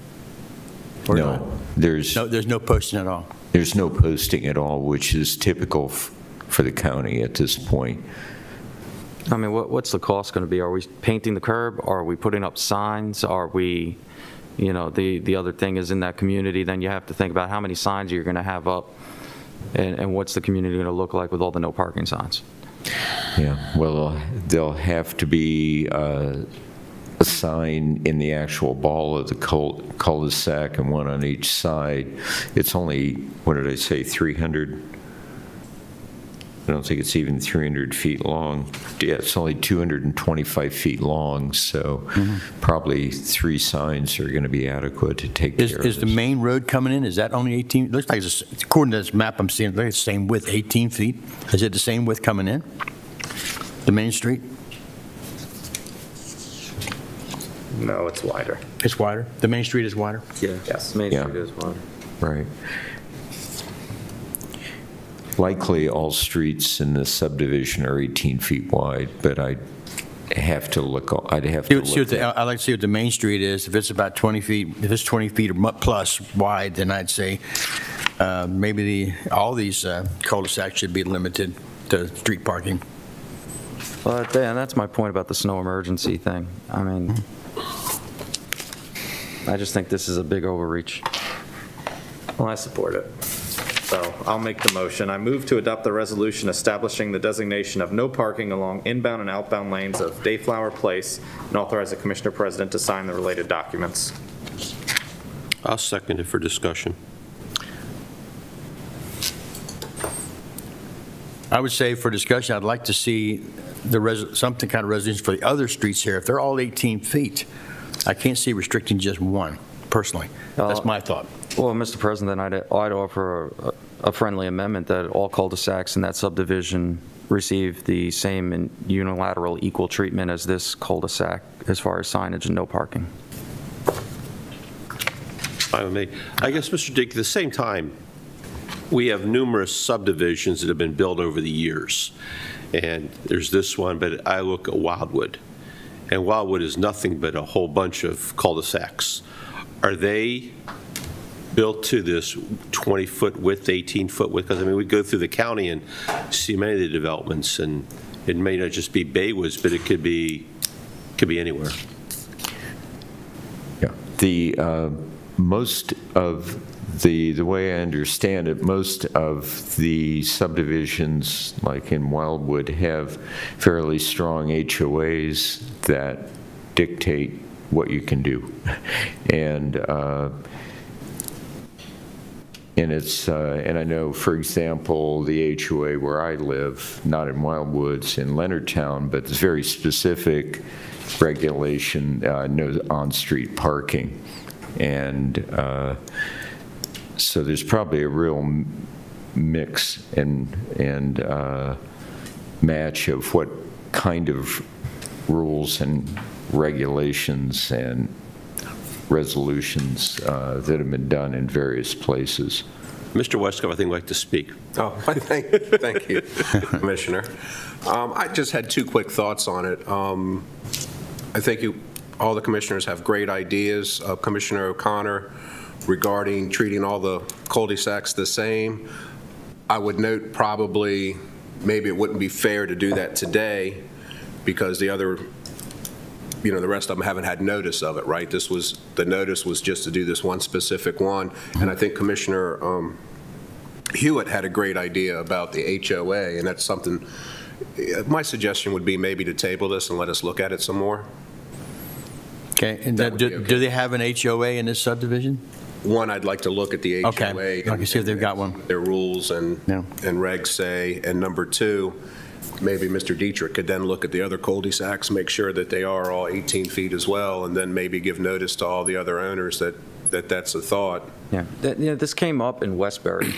Or No, not? there's no posting at all. There's no posting at all, which is typical for the county at this point. I mean, what's the cost going to be? Are we painting the curb? Are we putting up signs? Are we, the other thing is in that community, then you have to think about how many signs you're going to have up and what's the community going to look like with all the no parking signs? Yeah, well, there'll have to be a sign in the actual ball of the cul-de-sac and one on each side. It's only, what did I say, 300? I don't think it's even 300 feet long. Yeah, it's only 225 feet long, so probably 3 signs are going to be adequate to take care of Is the main road coming in, is that only 18? It looks like, according to this map I'm seeing, it's the same width, 18 feet. Is it the same width coming in? The main street? No, it's wider. It's wider? The main street is wider? Yeah. Yes. Main Yeah. Street is wider. Right. Likely, all streets in this subdivision are 18 feet wide, but I'd have to look. I'd have to look. I'd like to see what the main street is. If it's about 20 feet, if it's 20 feet or plus wide, then I'd say maybe all these cul-de-sacs should be limited to street parking. Well, that's my point about the snow emergency thing. I mean, I just think this is a big overreach. Well, I support it. So I'll make the motion. I move to adopt the resolution establishing the designation of no parking along inbound and outbound lanes of Dayflower Place and authorize the Commissioner President to sign the related documents. I'll second it for discussion. I would say for discussion, I'd like to see something kind of resolution for the other streets here. If they're all 18 feet, I can't see restricting just one, personally. That's my thought. Well, Mr. President, I'd offer a friendly amendment that all cul-de-sacs in that subdivision receive the same and unilateral equal treatment as this cul-de-sac as far as signage and no parking. Fine with me. I guess, Mr. Dick, at the same time, we have numerous subdivisions that have been built over the years. And there's this one, but I look at Wildwood. And Wildwood is nothing but a whole bunch of cul-de-sacs. Are they built to this 20-foot width, 18-foot width? Because, I mean, we go through the county and see many of the developments, and it may not just be Baywoods, but it could be anywhere. Yeah. The most of the way I understand it, most of the subdivisions, like in Wildwood, have fairly strong HOAs that dictate what you can do, and it's and I know, for example, the HOA where I live, not in Wildwoods, in Leonardtown, but it's very specific regulation, no on-street parking, and so there's probably a real mix and match of what kind of rules and regulations and resolutions that have been done in various places. Mr. Westcott, I think, would like to speak. Oh, thank you, Commissioner. I just had 2 quick thoughts on it. I think all the commissioners have great ideas. Commissioner O'Connor, regarding treating all the cul-de-sacs the same. I would note probably maybe it wouldn't be fair to do that today because the other the rest of them haven't had notice of it, right? The notice was just to do this one specific one, and I think Commissioner Hewitt had a great idea about the HOA, and that's something, my suggestion would be maybe to table this and let us look at it some more. Okay, and do they have an HOA in this subdivision? One, I'd like to look at the HOA. Okay, I can see if they've got one. Their rules and regs say. And number two, maybe Mr. Dietrich could then look at the other cul-de-sacs, make sure that they are all 18 feet as well, and then maybe give notice to all the other owners that that's a thought. Yeah, this came up in Westbury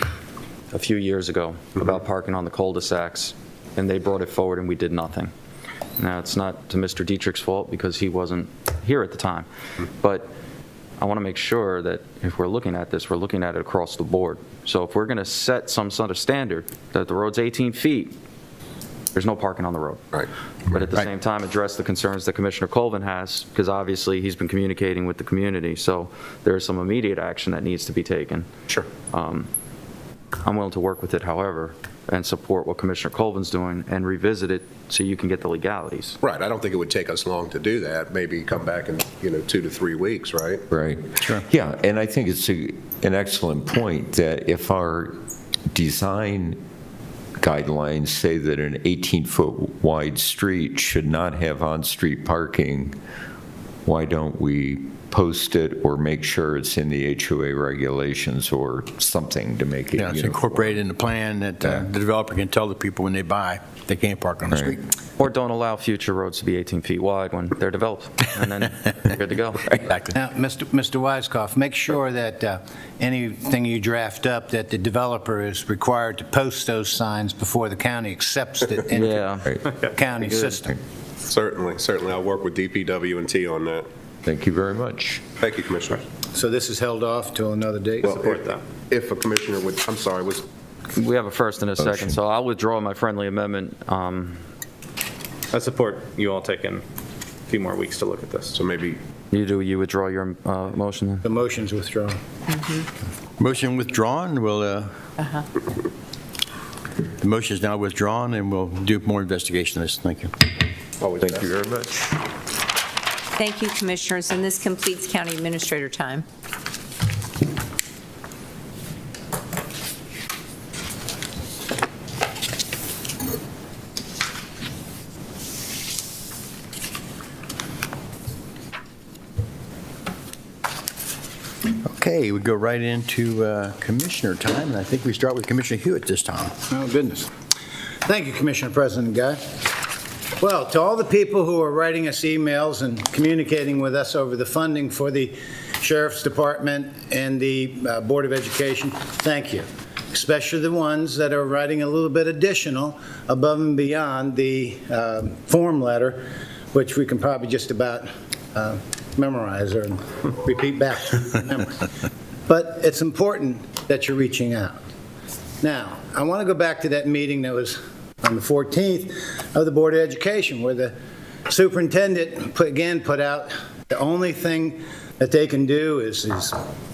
a few years ago about parking on the cul-de-sacs, and they brought it forward and we did nothing. Now, it's not to Mr. Dietrich's fault because he wasn't here at the time, but I want to make sure that if we're looking at this, we're looking at it across the board. So if we're going to set some sort of standard that the road's 18 feet, there's no parking on the road. Right. But at the same time, address the concerns that Commissioner Colvin has, because obviously he's been communicating with the community. So there's some immediate action that needs to be taken. Sure. I'm willing to work with it, however, and support what Commissioner Colvin's doing and revisit it so you can get the legalities. Right. I don't think it would take us long to do that. Maybe come back in 2 to 3 weeks, right? Right. Sure. Yeah, and I think it's an excellent point that if our design guidelines say that an 18-foot wide street should not have on-street parking, why don't we post it or make sure it's in the HOA regulations or something to make it Yeah, it's uniform? incorporated in the plan that the developer can tell the people when they buy they can't park on the street. Or don't allow future roads to be 18 feet wide when they're developed, and then they're good to go. Exactly. Now, Mr. Weiskopf, make sure that anything you draft up, that the developer is required to post those signs before the county accepts it into the county system. Certainly. I'll work with DPW and T on that. Thank you very much. Thank you, Commissioner. So this is held off till another date? Well, if a commissioner would, I'm sorry, We have a first and a second, so I'll withdraw my friendly amendment. I support you all taking a few more weeks to look at this. So maybe you withdraw your motion then? The motion's withdrawn. Motion withdrawn. The motion is now withdrawn, and we'll do more investigation on this. Thank you. Thank you very much. Thank you, Commissioners, and this completes County Administrator time. Okay, we go right into Commissioner time, and I think we start with Commissioner Hewitt this time. Oh, goodness. Thank you, Commissioner President Guy. Well, to all the people who are writing us emails and communicating with us over the funding for the Sheriff's Department and the Board of Education, thank you. Especially the ones that are writing a little bit additional above and beyond the form letter, which we can probably just about memorize or repeat back to memory. But it's important that you're reaching out. Now, I want to go back to that meeting that was on the 14th of the Board of Education, where the superintendent put out the only thing that they can do is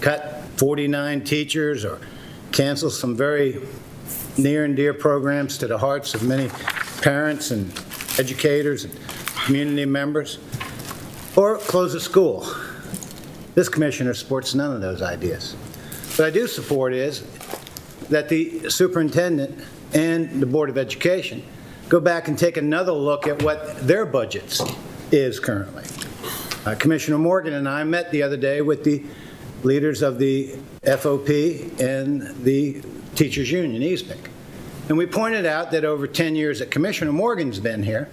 cut 49 teachers or cancel some very near and dear programs to the hearts of many parents and educators and community members, or close a school. This commissioner supports none of those ideas. What I do support is that the superintendent and the Board of Education go back and take another look at what their budgets is currently. Commissioner Morgan and I met the other day with the leaders of the FOP and the Teachers Union, EASMIC. And we pointed out that over 10 years that Commissioner Morgan's been here,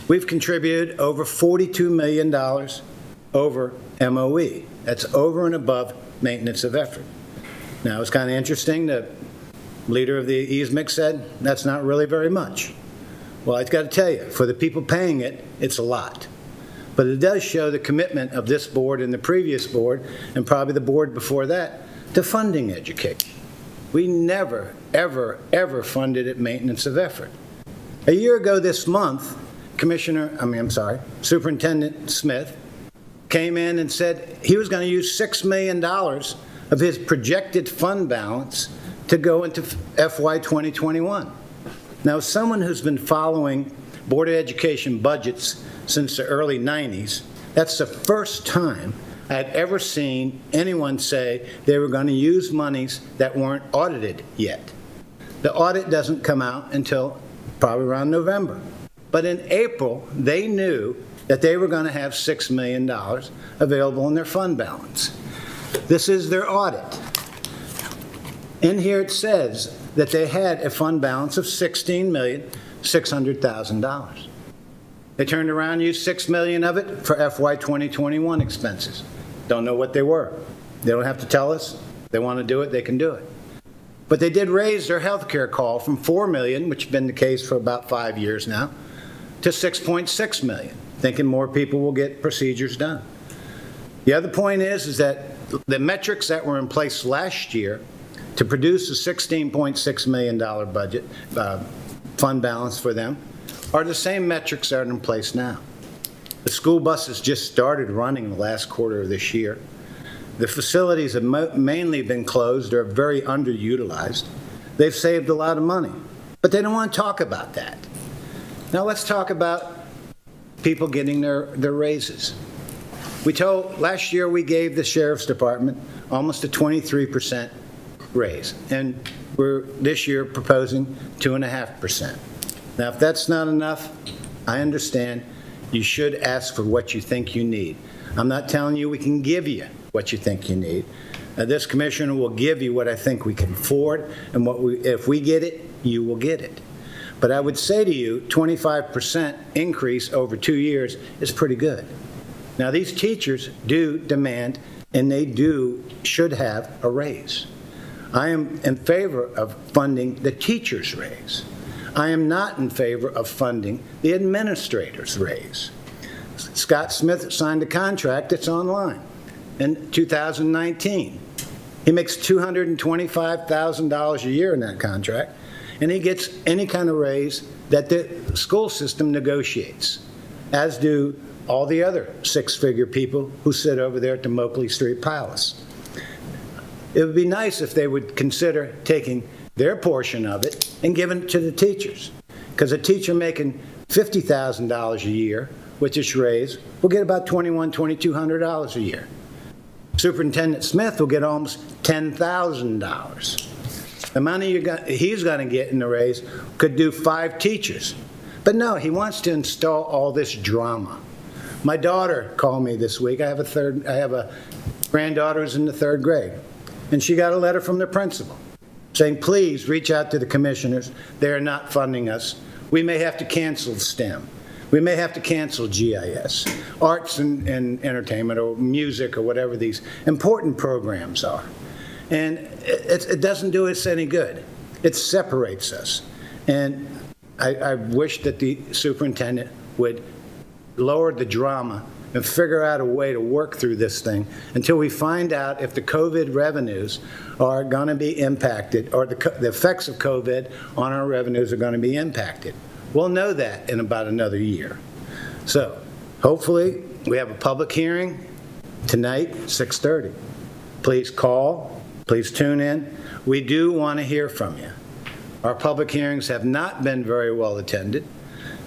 we've contributed over $42 million over MOE. That's over and above maintenance of effort. Now, it's kind of interesting that leader of the EASMIC said that's not really very much. Well, I've got to tell you, for the people paying it, it's a lot. But it does show the commitment of this board and the previous board, and probably the board before that, to funding education. We never, ever, ever funded it maintenance of effort. A year ago this month, Superintendent Smith came in and said he was going to use $6 million of his projected fund balance to go into FY 2021. Now, someone who's been following Board of Education budgets since the early 90s, that's the first time I'd ever seen anyone say they were going to use monies that weren't audited yet. The audit doesn't come out until probably around November. But in April, they knew that they were going to have $6 million available in their fund balance. This is their audit. In here it says that they had a fund balance of $16,600,000. They turned around and used $6 million of it for FY 2021 expenses. Don't know what they were. They don't have to tell us. They want to do it, they can do it. But they did raise their health care call from $4 million, which has been the case for about 5 years now, to $6.6 million, thinking more people will get procedures done. The other point is that the metrics that were in place last year to produce a $16.6 million budget fund balance for them are the same metrics that are in place now. The school buses just started running the last quarter of this year. The facilities have mainly been closed or very underutilized. They've saved a lot of money, but they don't want to talk about that. Now let's talk about people getting their raises. Last year we gave the Sheriff's Department almost a 23% raise, and we're this year proposing 2.5%. Now, if that's not enough, I understand. You should ask for what you think you need. I'm not telling you we can give you what you think you need. This commissioner will give you what I think we can afford, and if we get it, you will get it. But I would say to you, 25% increase over 2 years is pretty good. Now, these teachers do demand, and they should have a raise. I am in favor of funding the teacher's raise. I am not in favor of funding the administrator's raise. Scott Smith signed a contract that's online in 2019. He makes $225,000 a year in that contract, and he gets any kind of raise that the school system negotiates, as do all the other six-figure people who sit over there at the Moakley Street Palace. It would be nice if they would consider taking their portion of it and giving it to the teachers, because a teacher making $50,000 a year with this raise will get about $2,100, $2,200 a year. Superintendent Smith will get almost $10,000. The money he's going to get in the raise could do 5 teachers. But no, he wants to install all this drama. My daughter called me this week. I have a granddaughter who's in the 3rd grade, and she got a letter from the principal saying, please reach out to the commissioners. They are not funding us. We may have to cancel STEM. We may have to cancel GIS, arts and entertainment, or music, or whatever these important programs are. And it doesn't do us any good. It separates us. And I wish that the superintendent would lower the drama and figure out a way to work through this thing until we find out if the COVID revenues are going to be impacted, or the effects of COVID on our revenues are going to be impacted. We'll know that in about another year. So hopefully we have a public hearing tonight, 6:30. Please call, please tune in. We do want to hear from you. Our public hearings have not been very well attended.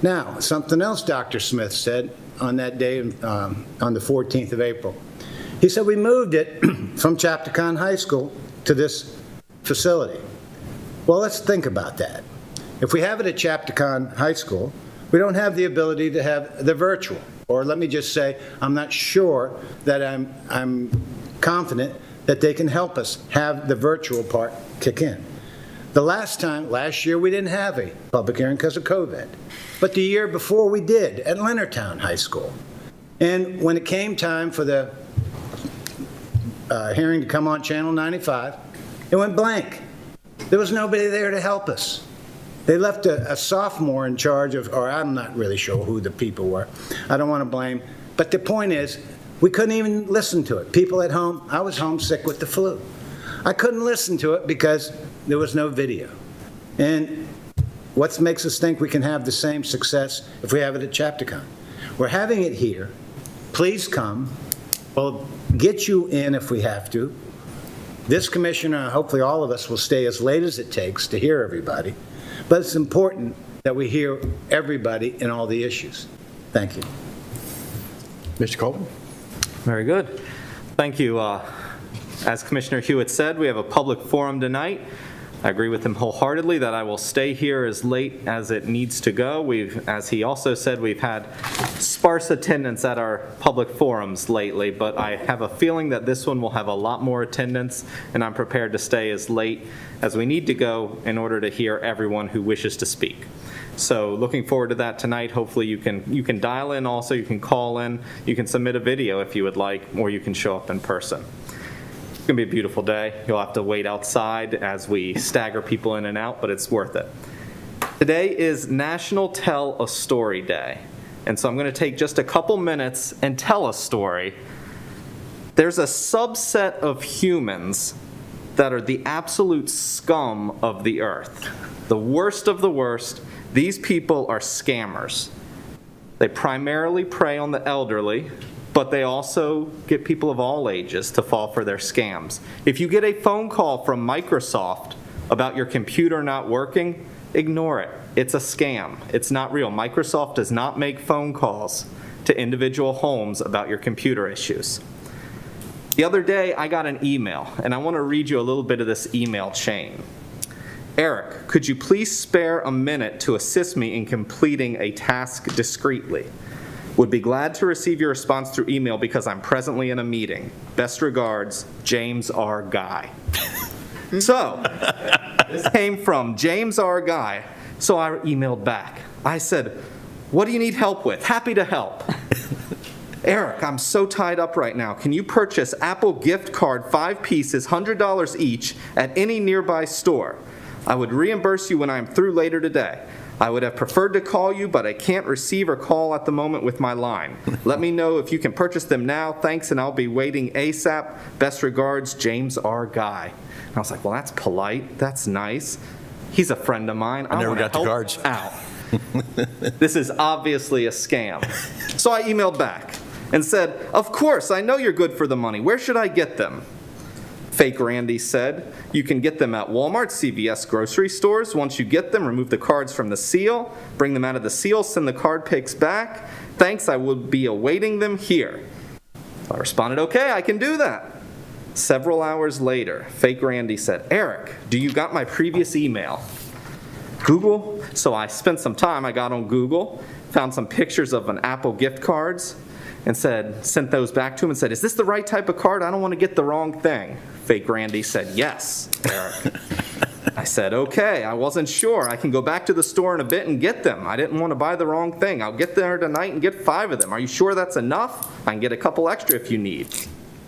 Now, something else Dr. Smith said on that day, on the 14th of April. He said we moved it from Chaptacon High School to this facility. Well, let's think about that. If we have it at Chaptacon High School, we don't have the ability to have the virtual. Or let me just say, I'm not sure that I'm confident that they can help us have the virtual part kick in. Last year, we didn't have a public hearing because of COVID. But the year before, we did at Leonardtown High School. And when it came time for the hearing to come on Channel 95, it went blank. There was nobody there to help us. They left a sophomore in charge of, or I'm not really sure who the people were. I don't want to blame. But the point is, we couldn't even listen to it. People at home, I was homesick with the flu. I couldn't listen to it because there was no video. And what makes us think we can have the same success if we have it at Chaptacon? We're having it here. Please come. We'll get you in if we have to. This commissioner, hopefully all of us, will stay as late as it takes to hear everybody. But it's important that we hear everybody in all the issues. Thank you. Mr. Colvin? Very good. Thank you. As Commissioner Hewitt said, we have a public forum tonight. I agree with him wholeheartedly that I will stay here as late as it needs to go. As he also said, we've had sparse attendance at our public forums lately, but I have a feeling that this one will have a lot more attendance, and I'm prepared to stay as late as we need to go in order to hear everyone who wishes to speak. So looking forward to that tonight. Hopefully you can dial in also, you can call in, you can submit a video if you would like, or you can show up in person. It's going to be a beautiful day. You'll have to wait outside as we stagger people in and out, but it's worth it. Today is National Tell a Story Day, and so I'm going to take just a couple minutes and tell a story. There's a subset of humans that are the absolute scum of the earth, the worst of the worst. These people are scammers. They primarily prey on the elderly, but they also get people of all ages to fall for their scams. If you get a phone call from Microsoft about your computer not working, ignore it. It's a scam. It's not real. Microsoft does not make phone calls to individual homes about your computer issues. The other day, I got an email, and I want to read you a little bit of this email chain. Eric, could you please spare a minute to assist me in completing a task discreetly? Would be glad to receive your response through email because I'm presently in a meeting. Best regards, James R. Guy. So, this came from James R. Guy, so I emailed back. I said, what do you need help with? Happy to help. Eric, I'm so tied up right now. Can you purchase Apple gift card 5 pieces, $100 each, at any nearby store? I would reimburse you when I am through later today. I would have preferred to call you, but I can't receive or call at the moment with my line. Let me know if you can purchase them now. Thanks, and I'll be waiting ASAP. Best regards, James R. Guy. And I was like, well, that's polite. That's nice. He's a friend of mine. I never got the cards. Out. This is obviously a scam. So I emailed back and said, of course, I know you're good for the money. Where should I get them? Fake Randy said, you can get them at Walmart, CVS, grocery stores. Once you get them, remove the cards from the seal, bring them out of the seal, send the card pics back. Thanks, I will be awaiting them here. I responded, okay, I can do that. Several hours later, Fake Randy said, Eric, do you got my previous email? Google? So I spent some time, I got on Google, found some pictures of an Apple gift cards, and sent those back to him and said, is this the right type of card? I don't want to get the wrong thing. Fake Randy said, yes, Eric. I said, okay, I wasn't sure. I can go back to the store in a bit and get them. I didn't want to buy the wrong thing. I'll get there tonight and get 5 of them. Are you sure that's enough? I can get a couple extra if you need.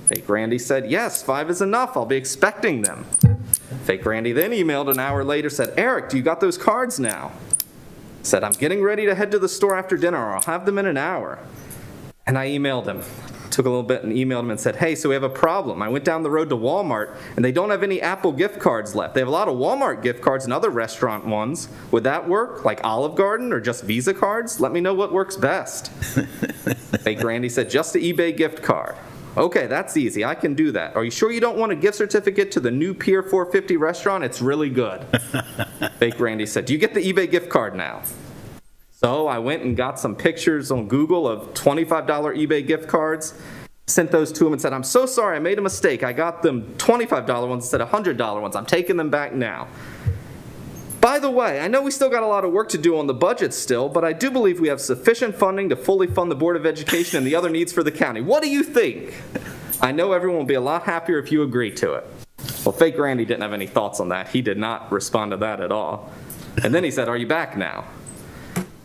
Fake Randy said, yes, 5 is enough. I'll be expecting them. Fake Randy then emailed an hour later, said, Eric, do you got those cards now? Said, I'm getting ready to head to the store after dinner, or I'll have them in an hour. And I emailed him. Took a little bit and emailed him and said, hey, so we have a problem. I went down the road to Walmart, and they don't have any Apple gift cards left. They have a lot of Walmart gift cards and other restaurant ones. Would that work, like Olive Garden or just Visa cards? Let me know what works best. Fake Randy said, just the eBay gift card. Okay, that's easy. I can do that. Are you sure you don't want a gift certificate to the new Pier 450 restaurant? It's really good. Fake Randy said, do you get the eBay gift card now? So I went and got some pictures on Google of $25 eBay gift cards, sent those to him and said, I'm so sorry, I made a mistake. I got them $25 ones instead of $100 ones. I'm taking them back now. By the way, I know we still got a lot of work to do on the budget still, but I do believe we have sufficient funding to fully fund the Board of Education and the other needs for the county. What do you think? I know everyone will be a lot happier if you agree to it. Well, Fake Randy didn't have any thoughts on that. He did not respond to that at all. And then he said, are you back now?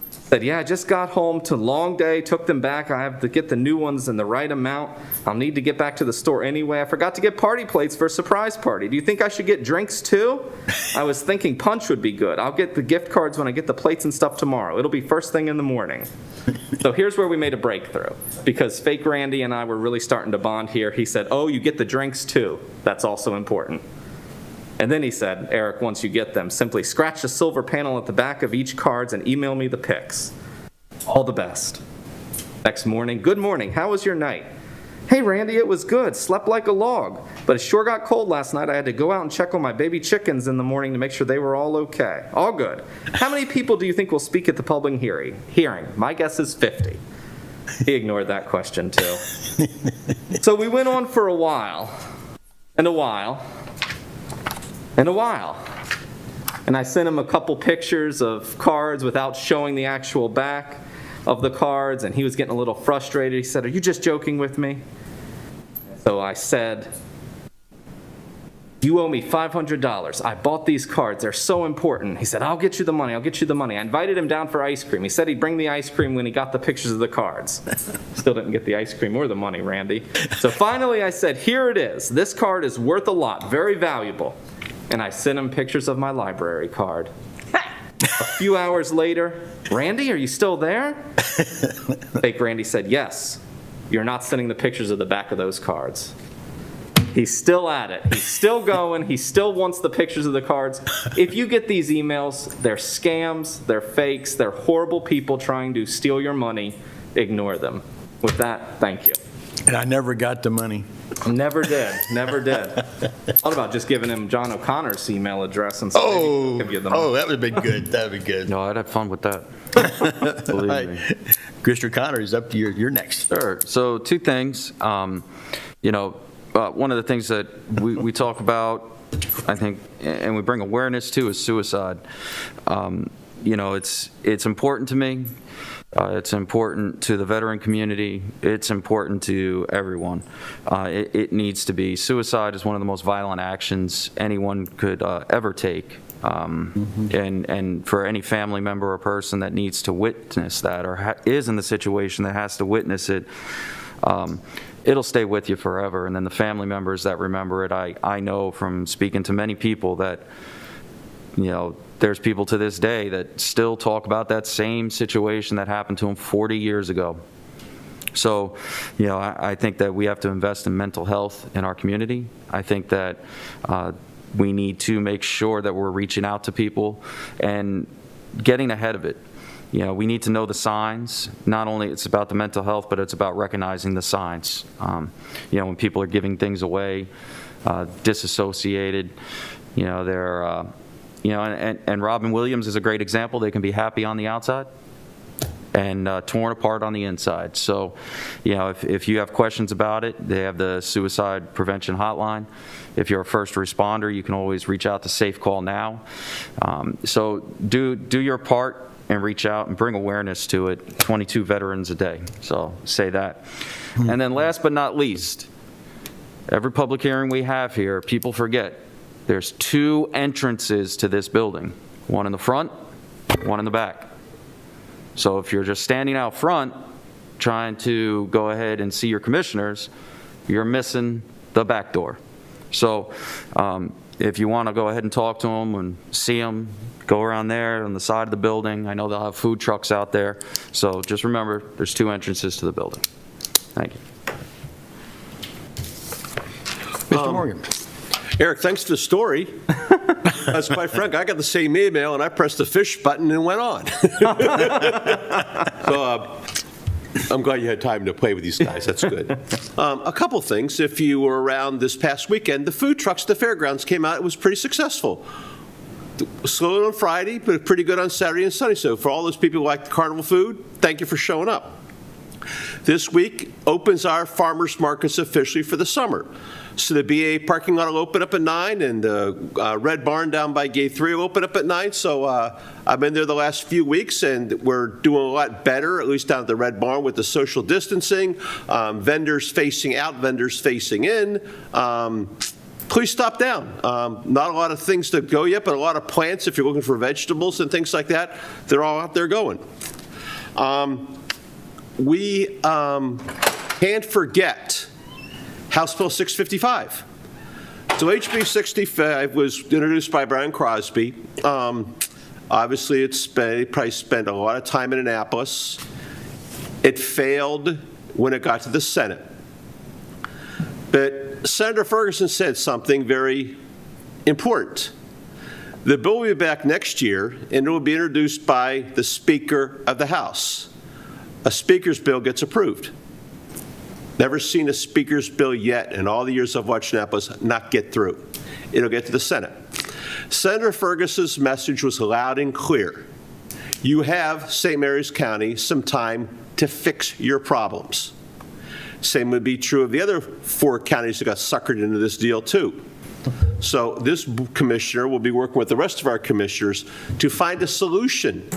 Said, yeah, I just got home. It's a long day, took them back. I have to get the new ones in the right amount. I'll need to get back to the store anyway. I forgot to get party plates for a surprise party. Do you think I should get drinks too? I was thinking punch would be good. I'll get the gift cards when I get the plates and stuff tomorrow. It'll be first thing in the morning. So here's where we made a breakthrough, because Fake Randy and I were really starting to bond here. He said, oh, you get the drinks too. That's also important. And then he said, Eric, once you get them, simply scratch the silver panel at the back of each cards and email me the pics. All the best. Next morning, good morning, how was your night? Hey, Randy, it was good. Slept like a log. But it sure got cold last night. I had to go out and check on my baby chickens in the morning to make sure they were all okay. All good. How many people do you think will speak at the public hearing? My guess is 50. He ignored that question, too. So we went on for a while, and a while, and a while. And I sent him a couple pictures of cards without showing the actual back of the cards, and he was getting a little frustrated. He said, "Are you just joking with me?" So I said, "You owe me $500. I bought these cards. They're so important." He said, "I'll get you the money. I'll get you the money." I invited him down for ice cream. He said he'd bring the ice cream when he got the pictures of the cards. Still didn't get the ice cream or the money, Randy. So finally I said, "Here it is. This card is worth a lot, very valuable." And I sent him pictures of my library card. A few hours later, "Randy, are you still there?" Fake Randy said, "Yes. You're not sending the pictures of the back of those cards." He's still at it. He's still going. He still wants the pictures of the cards. If you get these emails, they're scams, they're fakes, they're horrible people trying to steal your money. Ignore them. With that, thank you. And I never got the money. Never did. Never did. Thought about just giving him John O'Connor's email address and saying, "Maybe he'll give you the money." Oh, that would have been good. That would be good. No, I'd have fun with that. Believe me. Commissioner Connor, is up to you're next. Sure. So two things. One of the things that we talk about, I think, and we bring awareness to is suicide. It's important to me. It's important to the veteran community. It's important to everyone. It needs to be. Suicide is one of the most violent actions anyone could ever take. And for any family member or person that needs to witness that or is in the situation that has to witness it, it'll stay with you forever. And then the family members that remember it, I know from speaking to many people that, there's people to this day that still talk about that same situation that happened to them 40 years ago. So, I think that we have to invest in mental health in our community. I think that we need to make sure that we're reaching out to people and getting ahead of it. We need to know the signs. Not only it's about the mental health, but it's about recognizing the signs. When people are giving things away, disassociated, they're, and Robin Williams is a great example. They can be happy on the outside and torn apart on the inside. So, if you have questions about it, they have the suicide prevention hotline. If you're a first responder, you can always reach out to Safe Call Now. So do your part and reach out and bring awareness to it. 22 veterans a day. So say that. And then last but not least, every public hearing we have here, people forget there's 2 entrances to this building. One in the front, one in the back. So if you're just standing out front trying to go ahead and see your commissioners, you're missing the back door. So if you want to go ahead and talk to them and see them, go around there on the side of the building. I know they'll have food trucks out there. So just remember, there's 2 entrances to the building. Thank you. Mr. Morgan. Eric, thanks for the story. That's quite frank. I got the same email, and I pressed the fish button and went on. So I'm glad you had time to play with these guys. That's good. A couple things. If you were around this past weekend, the food trucks at the fairgrounds came out. It was pretty successful. Slow on Friday, but pretty good on Saturday and Sunday. So for all those people who like the carnival food, thank you for showing up. This week opens our farmers markets officially for the summer. So the BA parking lot will open up at 9, and the Red Barn down by Gate 3 will open up at 9. So I've been there the last few weeks, and we're doing a lot better, at least down at the Red Barn, with the social distancing, vendors facing out, vendors facing in. Please stop down. Not a lot of things to go yet, but a lot of plants, if you're looking for vegetables and things like that, they're all out there going. We can't forget House Bill 655. So HB 65 was introduced by Brian Crosby. Obviously, it probably spent a lot of time in Annapolis. It failed when it got to the Senate. But Senator Ferguson said something very important. The bill will be back next year, and it will be introduced by the Speaker of the House. A Speaker's bill gets approved. Never seen a speaker's bill yet in all the years I've watched Annapolis not get through. It'll get to the Senate. Senator Ferguson's message was loud and clear. You have, St. Mary's County, some time to fix your problems. Same would be true of the other 4 counties that got suckered into this deal, too. So this commissioner will be working with the rest of our commissioners to find a solution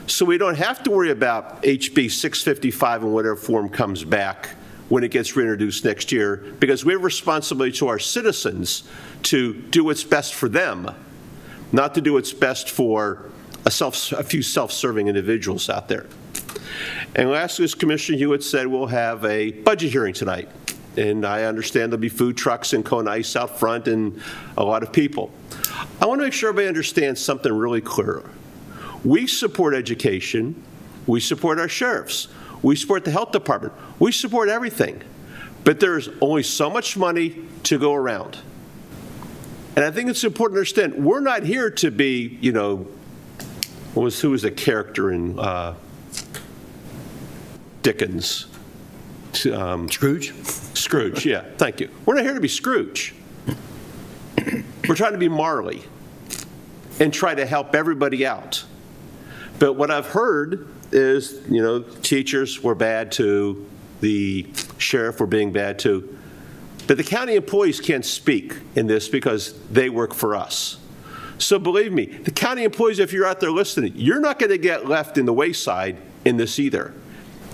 so we don't have to worry about HB 655 in whatever form comes back when it gets reintroduced next year, because we have responsibility to our citizens to do what's best for them, not to do what's best for a few self-serving individuals out there. And lastly, as Commissioner Hewitt said, we'll have a budget hearing tonight. And I understand there'll be food trucks and cone ice out front and a lot of people. I want to make sure everybody understands something really clear. We support education. We support our sheriffs. We support the health department. We support everything. But there's only so much money to go around. And I think it's important to understand, we're not here to be, you know, who was the character in Dickens? Scrooge? Scrooge, yeah, thank you. We're not here to be Scrooge. We're trying to be Marley and try to help everybody out. But what I've heard is, you know, teachers were bad too, the sheriff were being bad too. But the county employees can't speak in this because they work for us. So believe me, the county employees, if you're out there listening, you're not going to get left in the wayside in this either.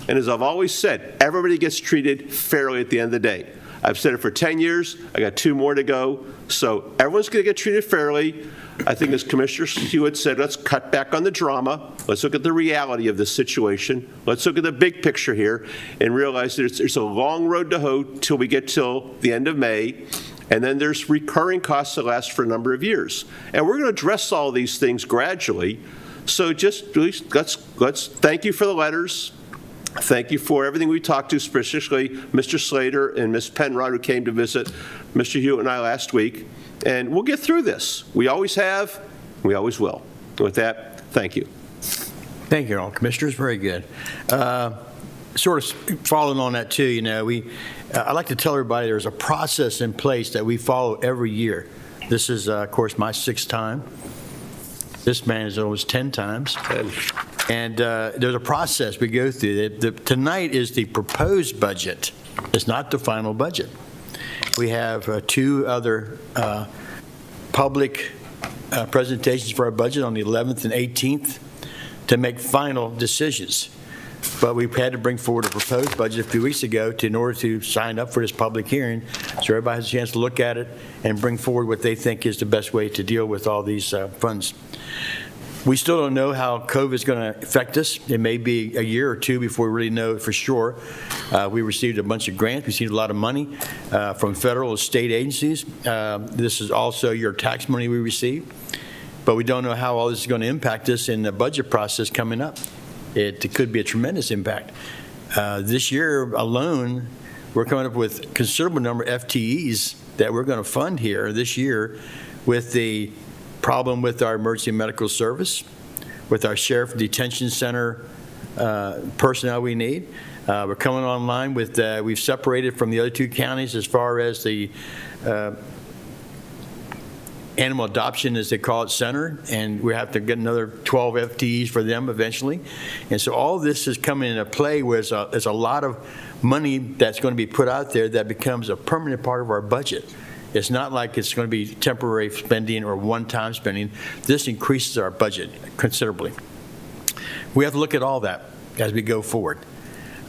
And as I've always said, everybody gets treated fairly at the end of the day. I've said it for 10 years. I got 2 more to go. So everyone's going to get treated fairly. I think as Commissioner Hewitt said, let's cut back on the drama. Let's look at the reality of the situation. Let's look at the big picture here and realize that there's a long road to hoe till we get till the end of May. And then there's recurring costs that last for a number of years. And we're going to address all these things gradually. So just let's thank you for the letters. Thank you for everything we talked to, especially Mr. Slater and Ms. Penrod, who came to visit Mr. Hewitt and I last week. And we'll get through this. We always have. We always will. With that, thank you. Thank you all, Commissioners. Very good. Sort of following on that, too, you know, I like to tell everybody there's a process in place that we follow every year. This is, of course, my 6th time. This man is almost 10 times. And there's a process we go through. Tonight is the proposed budget. It's not the final budget. We have 2 other public presentations for our budget on the 11th and 18th to make final decisions. But we've had to bring forward a proposed budget a few weeks ago in order to sign up for this public hearing, so everybody has a chance to look at it and bring forward what they think is the best way to deal with all these funds. We still don't know how COVID is going to affect us. It may be a year or 2 before we really know for sure. We received a bunch of grants. We received a lot of money from federal and state agencies. This is also your tax money we received. But we don't know how all this is going to impact us in the budget process coming up. It could be a tremendous impact. This year alone, we're coming up with a considerable number of FTEs that we're going to fund here this year with the problem with our emergency medical service, with our sheriff detention center personnel we need. We're coming online with, we've separated from the other 2 counties as far as the animal adoption, as they call it, center, and we have to get another 12 FTEs for them eventually. And so all this is coming into play where there's a lot of money that's going to be put out there that becomes a permanent part of our budget. It's not like it's going to be temporary spending or one-time spending. This increases our budget considerably. We have to look at all that as we go forward.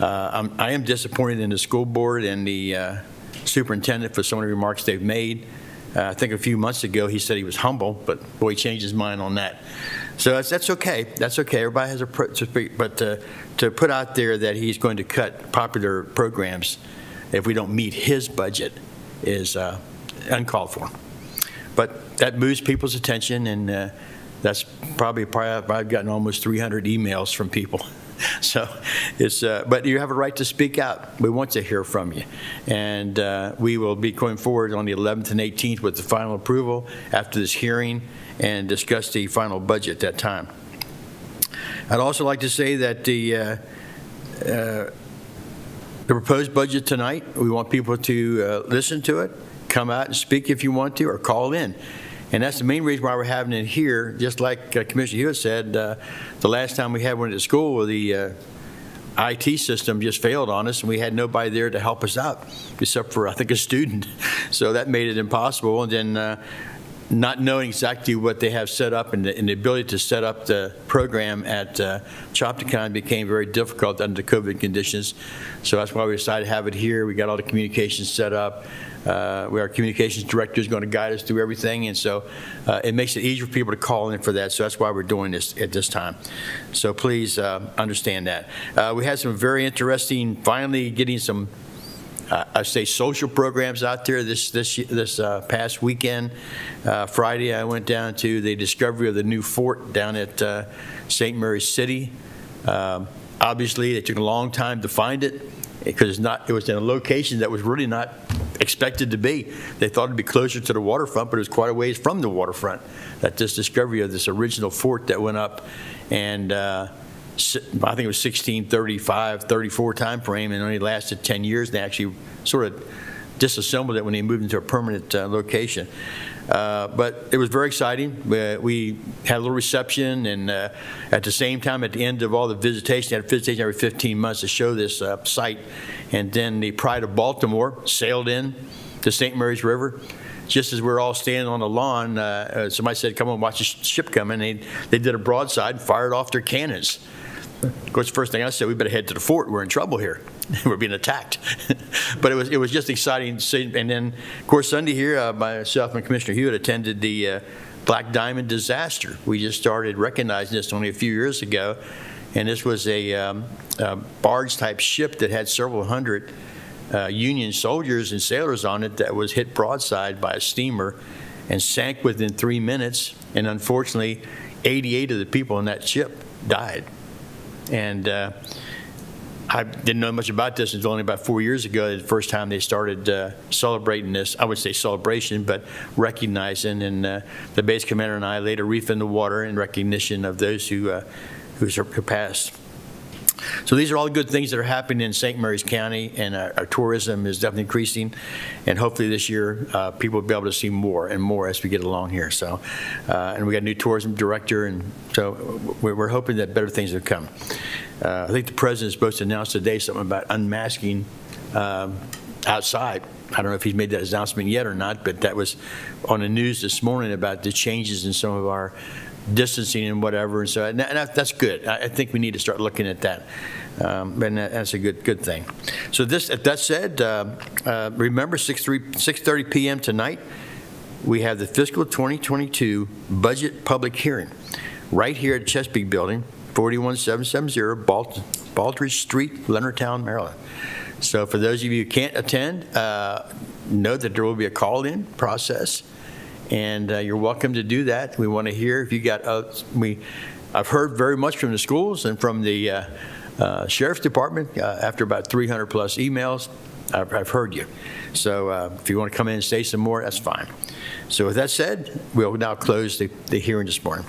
I am disappointed in the school board and the superintendent for some of the remarks they've made. I think a few months ago he said he was humble, but boy, he changed his mind on that. So that's okay. That's okay. Everybody has but to put out there that he's going to cut popular programs if we don't meet his budget is uncalled for. But that moves people's attention, and that's probably I've gotten almost 300 emails from people. So it's, but you have a right to speak out. We want to hear from you. And we will be going forward on the 11th and 18th with the final approval after this hearing and discuss the final budget at that time. I'd also like to say that the proposed budget tonight. We want people to listen to it, come out and speak if you want to, or call in. And that's the main reason why we're having it here. Just like Commissioner Hewitt said, the last time we had one at school, the IT system just failed on us, and we had nobody there to help us out, except for, I think, a student. So that made it impossible. And then not knowing exactly what they have set up and the ability to set up the program at Chopticon became very difficult under the COVID conditions. So that's why we decided to have it here. We got all the communications set up. Our communications director is going to guide us through everything, and so it makes it easier for people to call in for that. So that's why we're doing this at this time. So please understand that. We had some very interesting, finally getting some, I say, social programs out there this past weekend. Friday, I went down to the discovery of the new fort down at St. Mary's City. Obviously, it took a long time to find it because it was in a location that was really not expected to be. They thought it'd be closer to the waterfront, but it was quite a ways from the waterfront. That this discovery of this original fort that went up, and I think it was 1635, 34 time frame, and only lasted 10 years. They actually sort of disassembled it when they moved into a permanent location. But it was very exciting. We had a little reception, and at the same time, at the end of all the visitation, they had visitation every 15 months to show this site. And then the Pride of Baltimore sailed in to St. Mary's River. Just as we were all standing on the lawn, somebody said, "Come on, watch the ship coming." They did a broadside and fired off their cannons. Of course, the first thing I said, we better head to the fort. We're in trouble here. We're being attacked. But it was just exciting to see. And then, of course, Sunday here, myself and Commissioner Hewitt attended the Black Diamond disaster. We just started recognizing this only a few years ago. And this was a barge-type ship that had several hundred Union soldiers and sailors on it that was hit broadside by a steamer and sank within 3 minutes. And unfortunately, 88 of the people in that ship died. And I didn't know much about this until only about 4 years ago, the first time they started celebrating this. I would say celebration, but recognizing. And the base commander and I laid a reef in the water in recognition of those who passed. So these are all the good things that are happening in St. Mary's County, and our tourism is definitely increasing. And hopefully this year, people will be able to see more and more as we get along here. So, and we got a new tourism director, and so we're hoping that better things will come. I think the president is supposed to announce today something about unmasking outside. I don't know if he's made that announcement yet or not, but that was on the news this morning about the changes in some of our distancing and whatever, and so and that's good. I think we need to start looking at that, and that's a good thing. So that said, remember 6:30 p.m. tonight, we have the fiscal 2022 budget public hearing right here at Chesapeake Building, 41770 Baldridge Street, Leonardtown, Maryland. So for those of you who can't attend, know that there will be a call-in process. And you're welcome to do that. We want to hear if you got. I've heard very much from the schools and from the sheriff's department after about 300 plus emails. I've heard you. So if you want to come in and say some more, that's fine. So with that said, we'll now close the hearing this morning.